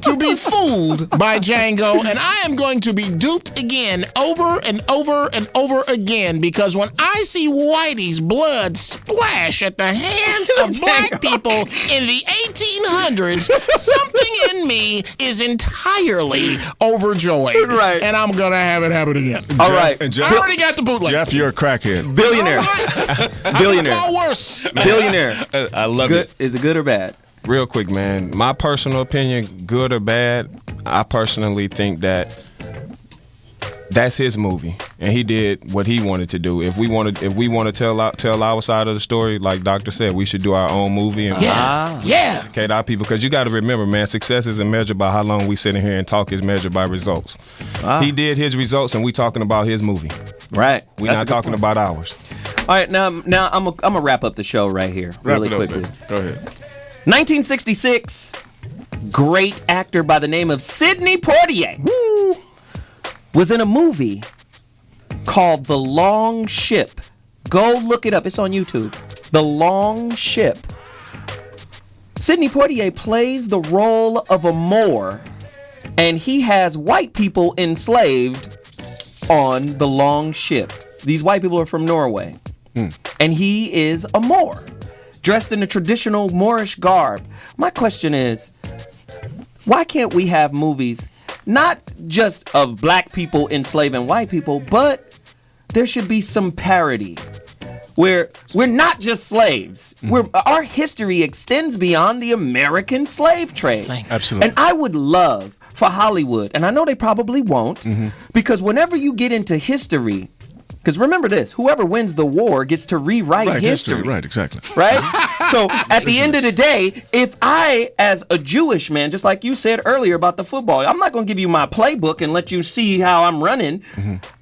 to be fooled by Django, and I am going to be duped again over and over and over again, because when I see Whitey's blood splash at the hands of black people in the 1800s, something in me is entirely overjoyed. Right. And I'm going to have it happen again. All right. And Jeff, I already got the bootleg. Jeff, you're a crackhead. Billionaire. Billionaire. All worse. Billionaire. I love Good. it. Is it good or bad? Real quick, man. My personal opinion, good or bad, I personally think that that's his movie, and he did what he wanted to do. If we want to tell our side of the story, like Doctor said, we should do our own movie and educate our people. Because you got to remember, man, success isn't measured by how long we sit in here and talk. It's measured by results. He did his results, and we talking about his movie. Right. We're not talking about ours. All right. Now I'm gonna wrap up the show right here, really quickly. Go ahead. 1966. Great actor by the name of Sidney Poitier was in a movie called The Long Ship. Go look it up. It's on YouTube. The Long Ship. Sidney Poitier plays the role of a Moor, and he has white people enslaved on the Long Ship. These white people are from Norway, and he is a Moor, dressed in the traditional Moorish garb. My question is, why can't we have movies not just of black people enslaving white people, but there should be some parody where we're not just slaves. Our history extends beyond the American slave trade. Absolutely. And I would love for Hollywood, and I know they probably won't, because whenever you get into history, because remember this, whoever wins the war gets to rewrite history. Right, exactly. Right? So at the end of the day, if I, as a Jewish man, just like you said earlier about the football, I'm not going to give you my playbook and let you see how I'm running.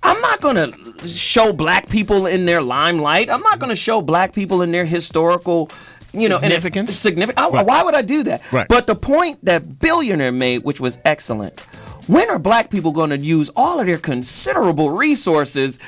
I'm not going to show black people in their limelight. I'm not going to show black people in their historical, significance. Why would I do that? Right. But the point that Billionaire made, which was excellent, when are black people going to use all of their considerable resources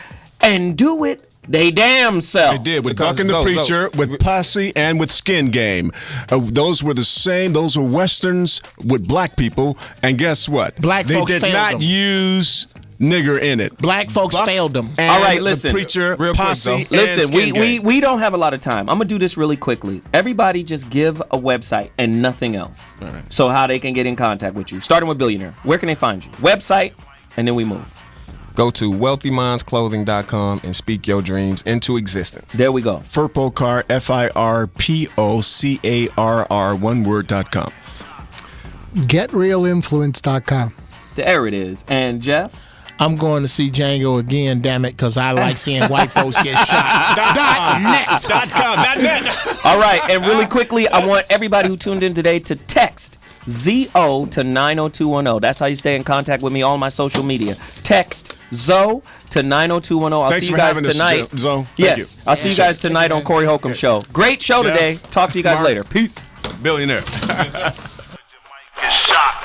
and do it they damn self? They did with Buck and the Preacher, with Posse, and with Skin Game. Those were the same. Those were westerns with black people, and guess what? Black they folks did failed not them. use nigger in it. Black folks failed them. And all right, listen. The Preacher, Real Posse, quick, and Listen, Skin Game. we don't have a lot of time. I'm gonna do this really quickly. Everybody just give a website and nothing else. All right. So how they can get in contact with you. Starting with Billionaire. Where can they find you? Website, and then we move. Go to wealthymindsclothing.com and speak your dreams into existence. There we go. Firpo Carr, FIRPOCARR, one word.com. GetRealInfluence.com. There it is. And Jeff? I'm going to see Django again, damn it, because I like seeing white folks get shot. .net. All right, and really quickly, I want everybody who tuned in today to text ZO to 90210. That's how you stay in contact with me on my social media. Text ZO to 90210. I'll Thanks see you for guys having us, Tonight. Zo. Thank Yes, you. I'll see you guys tonight on Corey Holcomb Show. Great show Jeff, today. Talk to you guys Mark. later. Peace. Billionaire. Get shot.